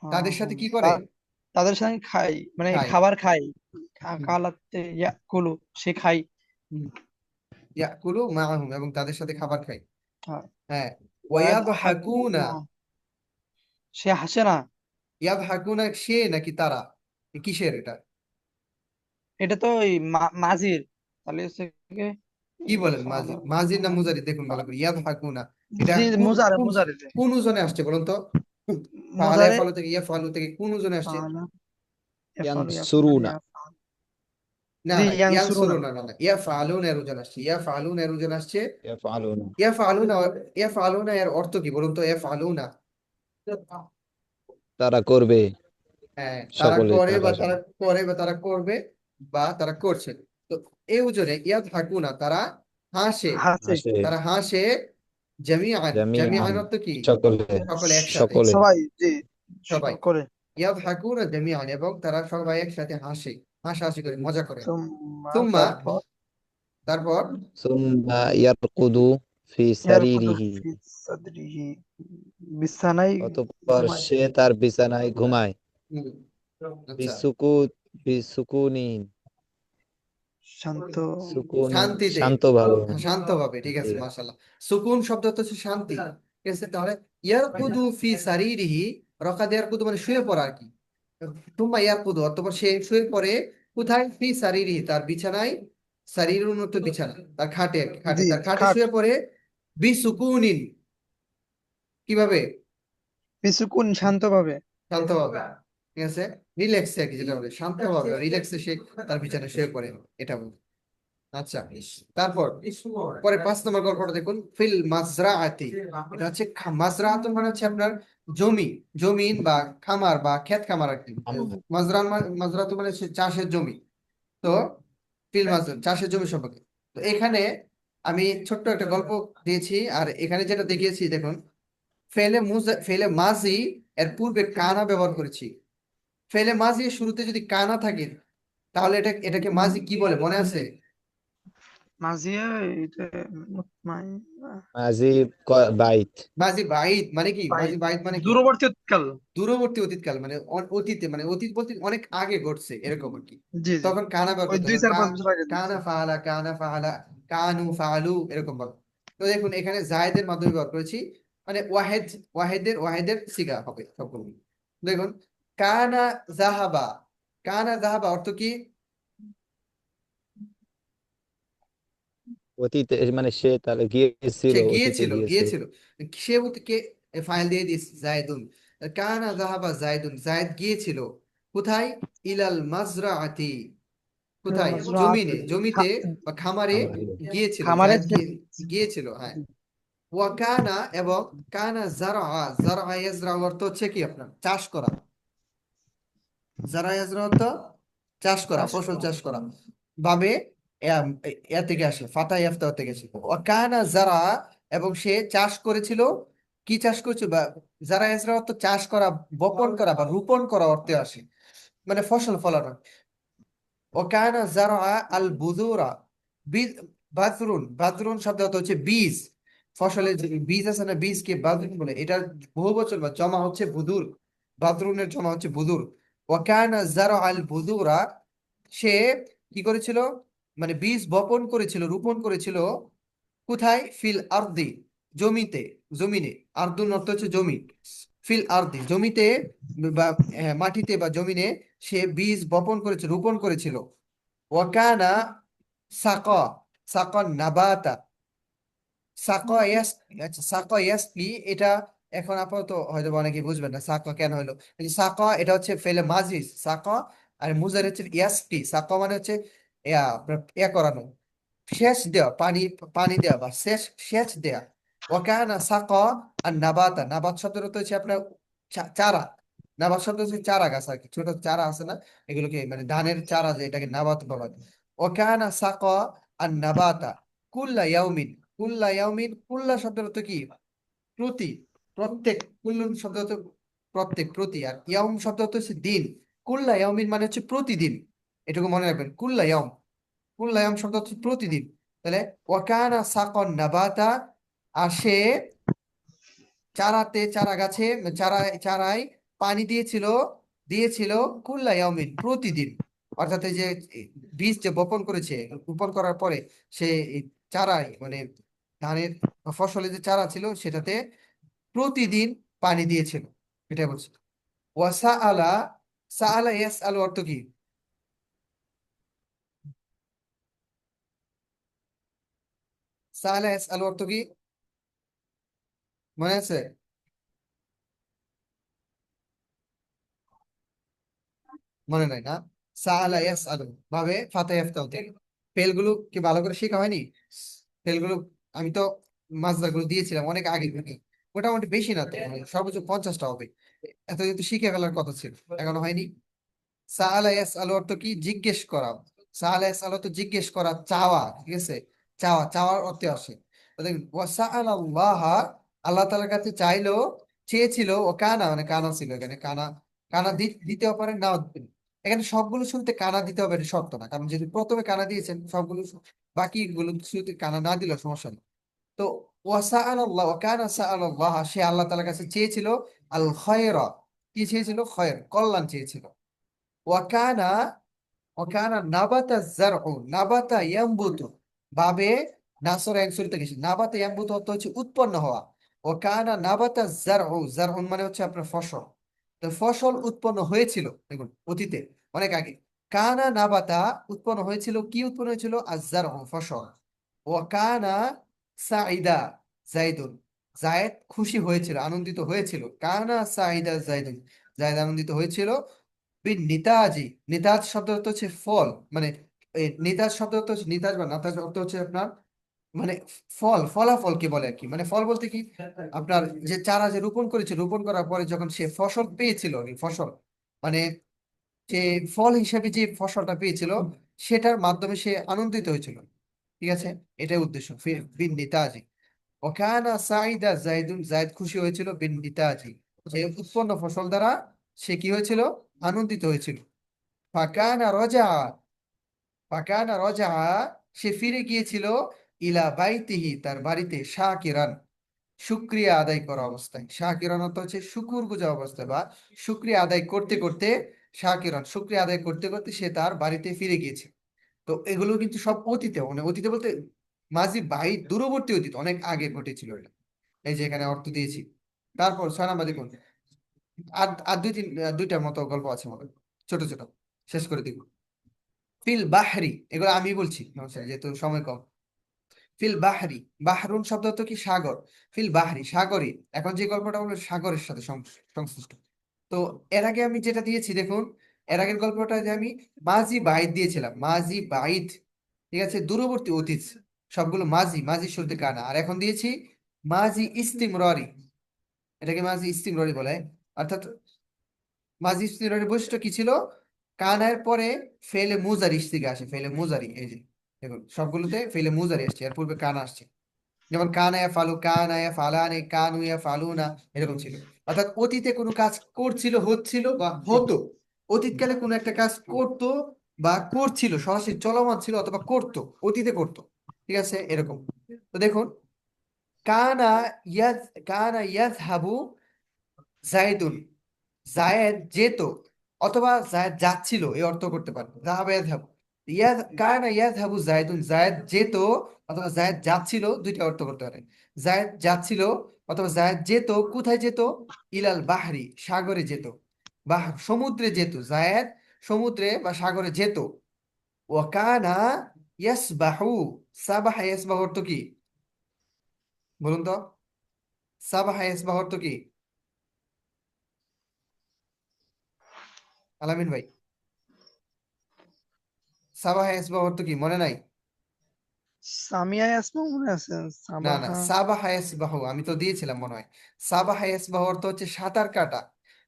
তাদের সাথে কি করে? তাদের সঙ্গে খাই, মানে খায়। খাবার খাই। হুম, কালাতে ইয়াকুলু, সে খাই। হুম। ইয়াকুলু মাআহুম, এবং তাদের সাথে খাবার খায়। হ্যাঁ, হ্যাঁ। ওয়ায়াদহাকুনা, ওয়াদহাকুনা, সে হাসে না। ইয়াদহাকুনা সে নাকি তারা? কিসের এটা? এটা তো ওই মাজির, তাহলে হচ্ছে গিয়ে কি বলেন, মাজিদ? ফালা, মাজিদ না মুজারিদ? দেখুন ভালো করে, ইয়াদহাকুনা এটা জি, কোন মুজারে কোন মুজারে কোন ওজনে আসছে বলুন তো? ফালা মুজারে ইয়াফালু থেকে, ইয়াফালু থেকে কোন ওজনে আসছে? ফালা ইয়াফালু ইয়াফালু ইয়ানসুরুনা, ইয়াফাল, না জি, না, ইয়ানসুরুনা। ইয়ানসুরুনা না, না, ইয়াফালুন এর ওজন আসছে, ইয়াফালুন এর ওজন আসছে। ইয়াফআলুনা, ইয়াফালুনা, ইয়াফালুনা এর অর্থ কি বলুন তো? ইয়াফালুনা, তারা করবে, হ্যাঁ, তারা সকলে করে, বা তারা তারা করে, বা তারা করবে, বা তারা করছে। তো এই ওজনে ইয়াদ হাকুনা, তারা হাসে। হাসে, হাসে, তারা হাসে। জামিআন, জামিআন জামিআন, অর্থ কি? সকলে, সকলে একসাথে, সকলে, সবাই, জি, সবাই। করে। ইয়াদ হাকুনা জামিআন, এবং তারা সবাই একসাথে হাসে, হাসাহাসি করে, মজা করে। তুম্মা, তারপর তারপর সুম্মা ইয়ারকুদু ফি ইয়ারকুদু সারিরিহি, ফি সাদরিহি, বিছানায় অতঃপর ঘুমায়। সে তার বিছানায় ঘুমায়। হুম, আচ্ছা, বিসুকুত, বিসুকুনিন, শান্ত, সুকুনিন, শান্তিতে, শান্তভাবে, শান্তভাবে, ঠিক জি, আছে, মাশাআল্লাহ। সুকুন শব্দ তো হচ্ছে শান্তি, ঠিক আছে। তাহলে ইয়ারকুদু ফি সারিরিহি, রকাদ ইয়ারকুদু মানে শুয়ে পড়া আর কি। তুম্মা ইয়ারকুদু, অতঃপর সে শুয়ে পড়ে। কোথায়? ফি সারিরিহি, তার বিছানায়। সারির উন্নত বিছানা, তার খাটে আর কি, খাটে, জি, তার খাটে খাট। শুয়ে পড়ে। বিসুকুনিন, কিভাবে? বিসুকুন, শান্তভাবে। শান্তভাবে, ঠিক আছে, রিল্যাক্সে আর কি, যেটা বলে শান্তভাবে, রিল্যাক্সে সে তার বিছানায় শুয়ে পড়ে, এটা বলে। আচ্ছা, তারপর পরে 5 নম্বর গল্পটা দেখুন, ফিল মাজরাআতি। এটা হচ্ছে মাজরাআতুন মানে হচ্ছে আপনার জমি, জমিন বা খামার বা ক্ষেত খামার আর কি। আমার, মাজরাতু মানে হচ্ছে চাষের জমি। তো ফিল মাজরা, চাষের জমি সম্পর্কে। তো এখানে আমি ছোট্ট একটা গল্প দিয়েছি, আর এখানে যেটা দেখিয়েছি দেখুন, ফেলে মাজি এর পূর্বে কানা ব্যবহার করেছি। ফেলে মাজি এর শুরুতে যদি কানা থাকে, তাহলে এটাকে মাজি কি বলে মনে আছে? মাজিয়া, এটা মুতমাইন্না, মাজি, বাইত, মাজি বাইদ মানে কি? ভাই, মাজি বাইদ মানে কি? দূরবর্তী অতীতকাল। দূরবর্তী অতীতকাল, মানে অতীতে, মানে অতীত বলতে অনেক আগে ঘটছে এরকম আর কি। জি, জি, তখন কানা ব্যবহার ওই করতে দুই হবে, চার পাঁচ বছর আগে দিচ্ছে। কানা ফাআলা, কানা ফাআলা, কানু ফাআলু, এরকম ভাবে। তো দেখুন এখানে জায়েদের মাধ্যমে ব্যবহার করেছি, মানে ওয়াহেদের সিগা হবে সবগুলো। দেখুন, কানা জাহাবা, কানা জাহাবা অর্থ কি? অতীতে, মানে সে তাহলে গিয়েছিল, সে অতীতে গিয়েছিল, গিয়েছে। গিয়েছিল। সে বলতে কে? ফাইল দিয়ে দিস জায়দুন। কানা জাহাবা জায়দুন, জায়দ গিয়েছিল। কোথায়? ইলাল মাজরাআতি, কোথায়? মাজরাত, জমিনে, জমিতে বা খামারে আমার, গিয়েছিল, খামারে জায়দ গিয়েছিল, হ্যাঁ। ওয়া কানা, এবং কানা জারআ, জারআ ইয়াজরা অর্থ হচ্ছে কি আপনার? চাষ করা। জারা ইয়াজরা অর্থ চাষ করা, চাষ ফসল করা। চাষ করা। বাবে এ থেকে আসে, ফাতা ইয়াফতা থেকে আসে। ওয়াকানা জারা, এবং সে চাষ করেছিল। কি চাষ করেছিল? বা জারা ইয়াজরা অর্থ চাষ করা, বপন করা বা রোপণ করা অর্থে আসে, মানে ফসল ফলানো। ওকানা জারা আল বুজুরা, বীজ। বাজরুন, বাজরুন শব্দ অর্থ হচ্ছে বীজ। ফসলের যে বীজ আছে না, বীজকে বাজরুন বলে। এটা বহু বচন বা জমা হচ্ছে বুদুর। বাজরুনের জমা হচ্ছে বুদুর। ওয়াকানা জারা আল বুজুরা, সে কি করেছিল? মানে বীজ বপন করেছিল, রোপণ করেছিল। কোথায়? ফিল আরদি, জমিতে, জমিনে। আরদুন অর্থ হচ্ছে জমি। ফিল আরদি, জমিতে, বা মাটিতে বা জমিনে সে বীজ বপন করেছিল, রোপণ করেছিল। ওয়াকানা সাকা, সাকা নাবাতা, সাকা ইয়াস। আচ্ছা, সাকা ইয়াস কি এটা? এখন আপাতত হয়তো বা অনেকে বুঝবেন না সাকা কেন হলো। এই যে সাকা, এটা হচ্ছে ফেলে মাজিজ সাকা। আর মুজার হচ্ছে ইয়াসকি। সাকা মানে হচ্ছে ইয়া করানো, সেচ দেওয়া, পানি, পানি দেওয়া বা সেচ, সেচ দেওয়া। ওয়াকানা সাকা আর নাবাতা, নাবাত শব্দের অর্থ হচ্ছে আপনার চারা। নাবাত শব্দ হচ্ছে চারা গাছ আর কি, ছোট চারা আছে না, এগুলোকে মানে ধানের চারা, যে এটাকে নাবাত বলা হয়। ওয়াকানা সাকা আর নাবাতা কুল্লা ইয়াউমিন, কুল্লা ইয়াউমিন, কুল্লা শব্দের অর্থ কি? প্রতি, প্রত্যেক। কুল্লুন শব্দ অর্থ প্রত্যেক, প্রতি। আর ইয়াউম শব্দ অর্থ হচ্ছে দিন। কুল্লা ইয়াউমিন মানে হচ্ছে প্রতিদিন। এটুকু মনে রাখবেন, কুল্লা ইয়াউম, কুল্লায়াম শব্দ হচ্ছে প্রতিদিন। তাহলে ওয়াকানা সাকন নাবাতা, আর সে চারাতে, চারা গাছে, চারা, চারায় পানি দিয়েছিল, দিয়েছিল কুল্লায়ামিন, প্রতিদিন। অর্থাৎ এই যে বীজ যে বপন করেছে, রোপণ করার পরে সে এই চারায়, মানে ধানের বা ফসলের যে চারা ছিল সেটাতে প্রতিদিন পানি দিয়েছিল, এটা বলছে। ওয়াসা আলা, সা আলা ইয়াস আলু অর্থ কি? সা আলা ইয়াস আলু অর্থ কি মনে আছে? মনে নাই না? সাআলা ইয়াসআলু ভাবে ফাতা ইয়াফতাহু থেকে। ফেলগুলো কি ভালো করে শেখা হয়নি? ফেলগুলো আমি তো মাজদারগুলো দিয়েছিলাম অনেক আগে থেকে। মোটামুটি বেশি না তো, মানে সর্বোচ্চ 50টা হবে। এত কিন্তু শিখে ফেলার কথা ছিল, এখনো হয়নি। সাআলা ইয়াসআলু অর্থ কি? জিজ্ঞেস করা। সাআলা ইয়াসআলু তো জিজ্ঞেস করা, চাওয়া, ঠিক আছে? চাওয়া, চাওয়ার অর্থে আসে। তো দেখুন, ওয়াসাআলা আল্লাহ, আল্লাহ তাআলার কাছে চাইলো, চেয়েছিল। ও কানা, মানে কানা ছিল এখানে, কানা। কানা দিতেও পারে, নাও দিতে পারে। এখানে সবগুলো শুনতে কানা দিতে হবে এটা শর্ত না, কারণ যদি প্রথমে কানা দিয়েছেন সবগুলো, বাকিগুলো শুরুতে কানা না দিলেও সমস্যা নেই। তো ওয়াসাআল আল্লাহ, ওয়াকানা সাআল আল্লাহ, সে আল্লাহ তাআলার কাছে চেয়েছিল আল খয়রা। কি চেয়েছিল? খয়র, কল্যাণ চেয়েছিল। ওয়াকানা, ওয়াকানা নাবাতা জারউ, নাবাতা ইয়ামবুতু ভাবে নাসর অ্যাংসুরিতে গেছে। নাবাতা ইয়ামবুতু অর্থ হচ্ছে উৎপন্ন হওয়া। ওয়াকানা নাবাতা জারউ, জারউন মানে হচ্ছে আপনার ফসল। তো ফসল উৎপন্ন হয়েছিল, দেখুন অতীতে, অনেক আগে। কানা নাবাতা, উৎপন্ন হয়েছিল। কি উৎপন্ন হয়েছিল? আজ-জারউ, ফসল। ওয়াকানা সাইদা জাইদুন, জায়েদ খুশি হয়েছিল, আনন্দিত হয়েছিল। কানা সাইদা জাইদুন, জায়েদ আনন্দিত হয়েছিল। নিতাজি, নিতাজ শব্দ অর্থ হচ্ছে ফল, মানে নিতাজ শব্দ অর্থ হচ্ছে, নিতাজ বা নাতাজ অর্থ হচ্ছে আপনার, মানে ফল, ফলাফলকে বলে আর কি। মানে ফল বলতে কি, আপনার যে চারা যে রোপণ করেছে, রোপণ করার পরে যখন সে ফসল পেয়েছিল, এই ফসল মানে যে ফল হিসেবে যে ফসলটা পেয়েছিল, সেটার মাধ্যমে সে আনন্দিত হয়েছিল। ঠিক আছে, এটাই উদ্দেশ্য। বিন নিতাজি। ওখানা সাইদা জাইদুন, জাইদ খুশি হয়েছিল। বিন নিতাজি, যে উৎপন্ন ফসল দ্বারা সে কি হয়েছিল? আনন্দিত হয়েছিল। ফাকানা রজা, ফাকানা রজা, সে ফিরে গিয়েছিল। ইলা বাইতিহি, তার বাড়িতে। শাকিরান, শুক্রিয়া আদায় করা অবস্থায়। শাকিরান অর্থ হচ্ছে শুকুর গুজা অবস্থায়, বা শুক্রিয়া আদায় করতে করতে। শাকিরান, শুক্রিয়া আদায় করতে করতে সে তার বাড়িতে ফিরে গিয়েছে। তো এগুলো কিন্তু সব অতীতে, মানে অতীতে বলতে মাঝি বাহি, দূরবর্তী অতীত, অনেক আগে ঘটেছিল এটা। এই যে এখানে অর্থ দিয়েছি। তারপর 6 নম্বর দেখুন। আর আর দুইটার মতো গল্প আছে মনে হয়, ছোট ছোট, শেষ করে দিব। ফিল বাহরি, এগুলো আমি বলছি সমস্যা নেই, যেহেতু সময় কম। ফিল বাহরি, বাহরুন শব্দ তো কি? সাগর। ফিল বাহরি, সাগরে। এখন যে গল্পটা বলবো সাগরের সাথে সংশ্লিষ্ট। তো এর আগে আমি যেটা দিয়েছি দেখুন, এর আগের গল্পটা যে আমি মাঝি বাইদ দিয়েছিলাম, মাঝি বাইদ, ঠিক আছে, দূরবর্তী অতীত। সবগুলো মাঝি, মাঝি শুরুতে কানা। আর এখন দিয়েছি মাঝি ইস্তিমরারি, এটাকে মাঝি ইস্তিমরারি বলে। অর্থাৎ মাঝি ইস্তিমরারি বৈশিষ্ট্য কি ছিল? কানার পরে ফেলে মুজারি থেকে আসে, ফেলে মুজারি, এই যে দেখুন সবগুলোতে ফেলে মুজারি আসছে, এর পূর্বে কানা আসছে। যেমন কানায়া ফালু, কানায়া ফালানে, কানুয়া ফালুনা, এরকম ছিল। অর্থাৎ অতীতে কোনো কাজ করছিল, হচ্ছিল বা জি হতো। অতীতকালে কোনো একটা কাজ করতো বা করছিল, সরাসরি চলমান ছিল অথবা করতো, অতীতে করতো। ঠিক আছে, এরকম। তো দেখুন, কানা ইয়াজ কানা ইয়াজহাবু জাইদুন, জায়েদ যেত অথবা জায়েদ যাচ্ছিল, এই অর্থ করতে পারে। যাহাবা ইয়াজহাবু, কানা ইয়াজহাবু জাইদুন, জায়েদ যেত অথবা জায়েদ যাচ্ছিল, দুইটা অর্থ করতে পারে। জায়েদ যাচ্ছিল অথবা জায়েদ যেত, কোথায় যেত? ইলাল বাহরি, সাগরে যেত। সমুদ্রে যেত, জায়েদ সমুদ্রে বা সাগরে যেত। ওয়া কানা ইয়াসবাহু, সাবাহা ইয়াসবাহু অর্থ কি বলুন তো? সাবাহা ইয়াসবাহু অর্থ কি আলামিন ভাই? সাবাহা ইয়াসবাহু অর্থ কি মনে নাই? সামিয়া ইয়াসমা মনে আছে না না, সাবাহা সাবাহা ইয়াসবাহু আমি তো দিয়েছিলাম মনে হয়। সাবাহা ইয়াসবাহু অর্থ হচ্ছে সাঁতার কাটা।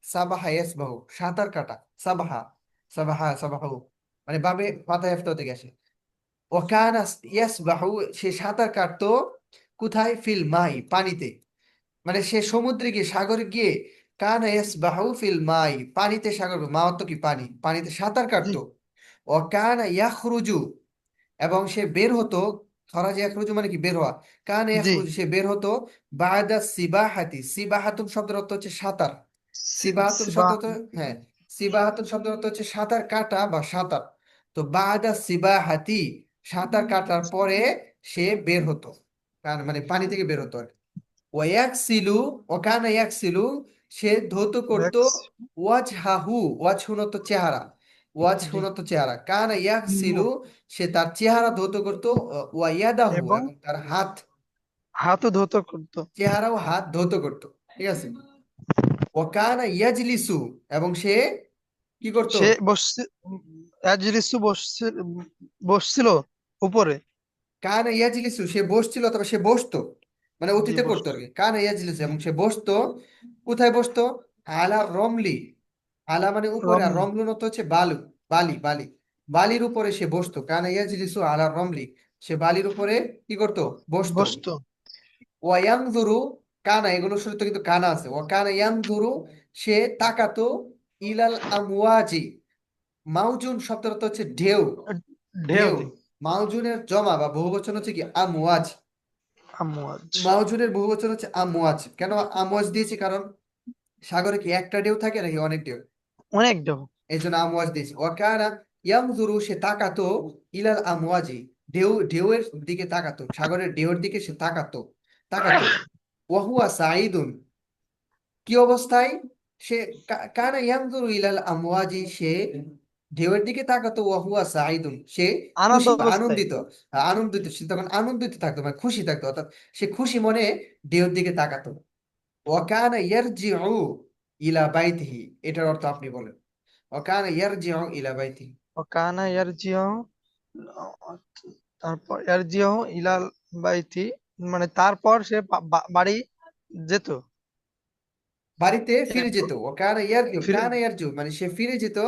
সাবাহা ইয়াসবাহু, সাঁতার কাটা। সাবাহা, সাবাহা সাবাহু, মানে বাবে মাথায় হেফতে হতে গেছে। ও কানা ইয়াসবাহু, সে সাঁতার কাটতো কোথায়? ফিল মাই, পানিতে। মানে সে সমুদ্রে গিয়ে, সাগরে গিয়ে, কানা ইয়াসবাহু ফিল মাই, পানিতে, সাগর, মা অর্থ কি পানি, পানিতে সাঁতার জি কাটতো। ও কানা ইয়াখরুজু, এবং সে বের হতো। খরাজ ইয়াখরুজু মানে কি বের হওয়া। কানা জি ইয়াখরুজু, সে বের হতো। বাদা সিবাহাতি, সিবাহাতুন শব্দের অর্থ হচ্ছে সাঁতার। সিবাহাতুন শব্দ সিবাহ অর্থ, হ্যাঁ, সিবাহাতুন শব্দের অর্থ হচ্ছে সাঁতার কাটা বা সাঁতার। তো বাদা সিবাহাতি, সাঁতার কাটার পরে সে বের হতো, মানে পানি থেকে বের হতো আর কি। ওয়াকসিলু, ওকানা ইয়াকসিলু, সে ধৌত করত। ওয়াক্স ওয়াজহাহু, ওয়াজহুন তো চেহারা, জি ওয়াজহুন তো চেহারা, কানা ইয়াকসিলু, মুখ সে তার চেহারা ধৌত করত। ওয়াইয়াদাহু, এবং এবং তার হাত, হাতও ধৌত করতো। চেহারা ও হাত ধৌত করত। ঠিক আছে। ওয়াকানা ইয়াজলিসু, এবং সে কি করত? সে বসছে আজলিসু বসছিল উপরে। কানা ইয়াজলিসু, সে বসছিল অথবা সে বসতো, মানে জি অতীতে বস করতো আর কি। কানা ইয়াজলিসু, এবং সে বসতো। কোথায় বসতো? আলা রমলি, আলা মানে উপরে, আর রমলি রমলুন তো হচ্ছে বালু, বালি, বালি, বালির উপরে সে বসতো। কানা ইয়াজলিসু আলা রমলি, সে বালির উপরে কি করতো? বসতো। বসতো। ওয়ায়ানজুরু, কানা, এগুলো শুরুতে কিন্তু কানা আছে। ও কানা ইয়ানজুরু, সে তাকাতো। ইলাল আমওয়াজি, মাউজুন শব্দের অর্থ হচ্ছে ঢেউ, ঢেউ ঢেউ। দি মাউজুনের জমা বা বহুবচন হচ্ছে কি? আমওয়াজ। আমওয়াজ মাউজুনের বহুবচন হচ্ছে আমওয়াজ। কেন আমওয়াজ দিয়েছি? কারণ সাগরে কি একটা ঢেউ থাকে নাকি অনেক ঢেউ? অনেক ঢেউ। এই জন্য আমওয়াজ দিয়েছি। ওয়াকানা ইয়ানজুরু, সে তাকাতো। ইলাল আমওয়াজি, ঢেউয়ের দিকে তাকাতো, সাগরের ঢেউয়ের দিকে সে তাকাতো, তাকাতো। ওয়াহুয়া সাঈদুন, কি অবস্থায়? সে কানা ইয়ানজুরু ইলাল আমওয়াজি, সে ঢেউয়ের দিকে তাকাতো। ওয়াহুয়া সাঈদুন, সে আনন্দ খুশি বা অবস্থায়। আনন্দিত। আনন্দিত, সে তখন আনন্দিত থাকতো, মানে খুশি থাকতো, অর্থাৎ সে খুশি মনে ঢেউয়ের দিকে তাকাতো। ওয়াকানা ইয়ারজিউ ইলা বাইতিহি, এটার অর্থ আপনি বলেন। ওয়াকানা ইয়ারজিউ ইলা বাইতিহি, কানা ইয়ারজিউ, তারপর ইয়ারজিউ ইলাল বাইতি, মানে তারপর সে বাড়ি যেত। বাড়িতে ফিরে যেত। এরপর ওয়াকানা ইয়ারজিউ, ফিরে কানা ইয়ারজিউ মানে সে ফিরে যেত।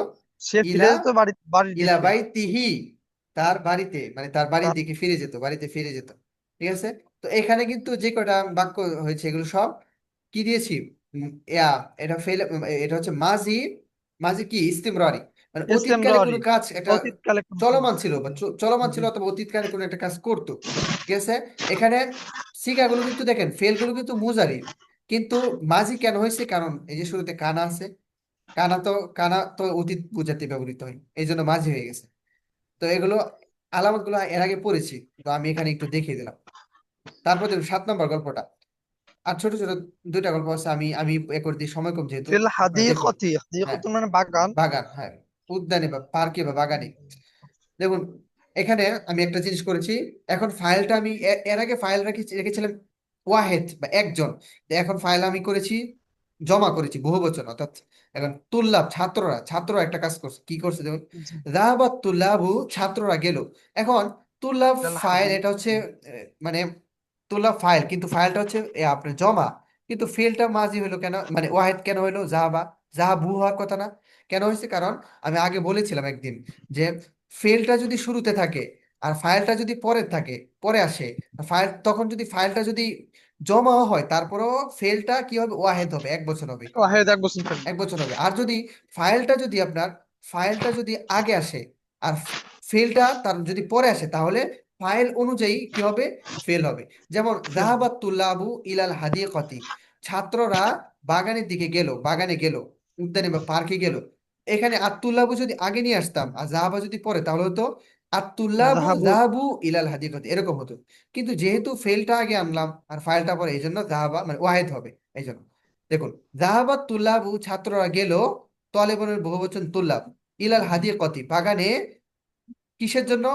সে ফিরে ইলা, যেত বাড়ির ইলা দিকে। বাইতিহি, তার বাড়িতে, মানে তার বাড়ির তার দিকে ফিরে যেত, বাড়িতে ফিরে যেত। ঠিক আছে। তো এখানে কিন্তু যে কটা বাক্য হয়েছে এগুলো সব কি দিয়েছি? ইয়া, এটা ফেল, এটা হচ্ছে মাঝি। মাঝি কি? ইস্তিমরারি, মানে অতীতকালে কোনো ইস্তেমরারি, কাজ এটা অতীতকালে কোন কাজ। চলমান ছিল বা চলমান জি ছিল, অথবা অতীতকালে কোনো একটা কাজ করতো। ঠিক আছে। এখানে সিগাগুলো কিন্তু দেখেন, ফেলগুলো কিন্তু মুজারি। কিন্তু মাঝি কেন হয়েছে? কারণ এই যে শুরুতে কানা আছে, কানা তো, কানা তো অতীত বোঝাতে ব্যবহৃত হয়, এই জন্য মাঝি হয়ে গেছে। তো এগুলো আলামত গুলো এর আগে পড়েছি, তো আমি এখানে একটু দেখিয়ে দিলাম। তারপর দেখুন 7 নম্বর গল্পটা। আর ছোট ছোট দুইটা গল্প আছে, আমি আমি এ করে দিই, সময় কম যেহেতু। ফিল আপনারা দেখুন। হাদিকতি, হ্যাঁ, হাদিকতুন মানে বাগান। বাগান, হ্যাঁ, উদ্যানে বা পার্কে বা বাগানে। দেখুন, এখানে আমি একটা জিনিস করেছি। এখন ফাইলটা আমি এর আগে ফাইল রেখেছিলাম ওয়াহেদ বা একজন। তো এখন ফাইল আমি করেছি, জমা করেছি বহুবচন, অর্থাৎ এখন তুল্লাব, ছাত্ররা একটা কাজ করছে, কি করছে দেখুন। জি রাহাবাত তুল্লাবু, ছাত্ররা গেল। এখন তুল্লাব ফিল ফাইল, এটা হচ্ছে হাদিকতি মানে তুল্লাব ফাইল, কিন্তু ফাইলটা হচ্ছে আপনার জমা। কিন্তু ফেলটা মাঝি হলো কেন, মানে ওয়াহেদ কেন হলো? জাহাবা, জাহাবু হওয়ার কথা না? কেন হয়েছে? কারণ আমি আগে বলেছিলাম একদিন যে ফেলটা যদি শুরুতে থাকে আর ফাইলটা যদি পরে থাকে, পরে আসে ফাইল, তখন যদি ফাইলটা যদি জমা হয় তারপরেও ফেলটা কি হবে? ওয়াহেদ হবে, 1 বছর হবে, ওয়াহেদ এক বছর থাকবে। 1 বছর হবে। আর যদি ফাইলটা যদি আপনার ফাইলটা যদি আগে আসে আর ফেলটা তার যদি পরে আসে, তাহলে ফাইল অনুযায়ী কি হবে? ফেল হবে। যেমন ফেল। জাহাবাত তুল্লাবু ইলাল হাদিকতি, ছাত্ররা বাগানের দিকে গেল, বাগানে গেল, উদ্যানে বা পার্কে গেল। এখানে আত্তুল্লাবু যদি আগে নিয়ে আসতাম আর জাহাবা যদি পরে, তাহলে হতো আত্তুল্লাবু জাহাবু। জাহাবু ইলাল হাদিকতি, এরকম হতো। কিন্তু যেহেতু ফেলটা আগে আনলাম আর ফাইলটা পরে, এই জন্য জাহাবা মানে ওয়াহেদ হবে। এই জন্য দেখুন, জাহাবাত তুল্লাবু, ছাত্ররা গেল, তলেবনের বহুবচন তুল্লাব, ইলাল হাদিকতি, বাগানে, কিসের জন্য?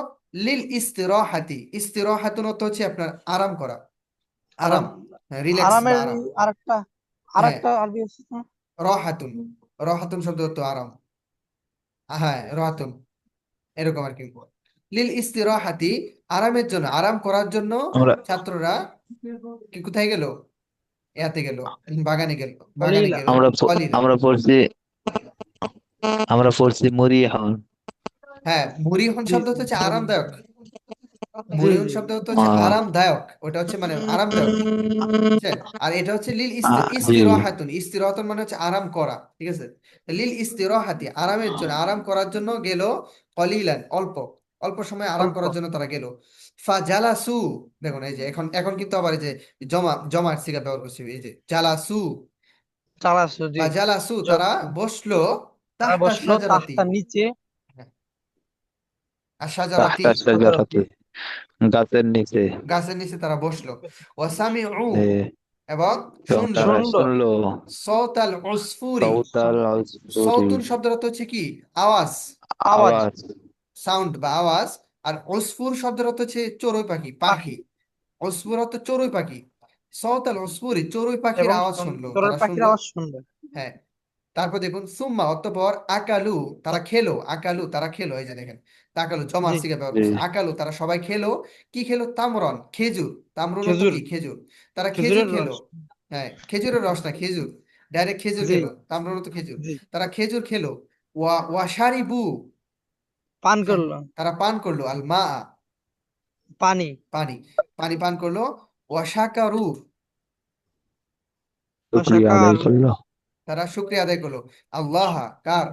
লিল ইস্তিরাহাতি, ইস্তিরাহাতুন অর্থ হচ্ছে আপনার আরাম করা, আরাম। আরাম, রিল্যাক্স বা আরামের আরাম। আরেকটা, হ্যাঁ, আরেকটা আরবি আছে না? রহাতুন, রহাতুন শব্দ অর্থ আরাম। হ্যাঁ, রহাতুন, এরকম আর কি। লিল ইস্তিরাহাতি, আরামের জন্য, আরাম করার জন্য আমরা ছাত্ররা কি কোথায় গেল? ইয়াতে গেল, বাগানে গেল, বাগানে কলিলা। গেল। আমরা কলিলান, আমরা পড়ছি, আমরা পড়ছি মরিয়হন। হ্যাঁ, মুরিহন জি শব্দ জি হচ্ছে মুড়ি। আরামদায়ক। জি মরিয়ন জি শব্দ অর্থ হচ্ছে আহ, আরামদায়ক, ওটা হচ্ছে মানে আরামদায়ক, বুঝছেন? আর এটা হচ্ছে লিল জি। ইস্তিরাহাতুন, ইস্তিরাহাতুন মানে হচ্ছে আরাম করা, ঠিক আছে? লিল ইস্তিরাহাতি, আরামের জন্য, আরাম করার জন্য গেল। কলিলান, অল্প, অল্প সময় আরাম অল্প। করার জন্য তারা গেল। ফাজালাসু, দেখুন এই যে এখন এখন কিন্তু আবার এই যে জমার সিগা ব্যবহার করছি, এই যে জালাসু, চালাসু, জি। ফাজালাসু, তারা জ- বসলো, তারা তাহতা বসলো শাজারাতি, তাখতার নিচে। আর শাজারাতি, তাহতা সাজারাতি। শাজারাতে, গাছের নিচে। গাছের নিচে তারা বসলো। ওয়াসামিউ, এ, এবং এবং শুনলো, তারা শুনলো। শুনলো সওতাল উসফুরি, সৌতাল আজফুরি, সৌতুন শব্দের অর্থ হচ্ছে কি? আওয়াজ, আওয়াজ। আওয়াজ। সাউন্ড বা আওয়াজ। আর উসফুর শব্দের অর্থ হচ্ছে চড়ুই পাখি, পাখি। পাখি। উসফুর অর্থ চড়ুই পাখি। সওতাল উসফুরি, চড়ুই পাখির এবং আওয়াজ শুনলো, চড়ুই তারা পাখির শুনলো। আওয়াজ শুনলো। হ্যাঁ, তারপর দেখুন সুম্মা, অতঃপর আকালু, তারা খেলো, আকালু তারা খেলো, এই যে দেখেন তাকালু জমা জি। সিগা ব্যবহার জি। করছে, আকালু তারা সবাই খেলো। কি খেলো? তামরন, খেজুর, তামরুন অর্থ খেজুর। কি? খেজুর। তারা খেজুর খেজুরের খেলো। রস। হ্যাঁ, খেজুরের রস না, খেজুর, ডাইরেক্ট খেজুর জি খেলো, তামরুন অর্থ খেজুর। জি। তারা খেজুর খেলো। ওয়াশারিবু, পান হ্যাঁ, করলো। তারা পান করলো, আল মা, পানি। পানি, পানি পান করলো। ওয়াশাকারু, শুক্রিয়া আদায় অসাকার। করলো তারা শুকরিয়া আদায় করলো। আল্লাহ, কার?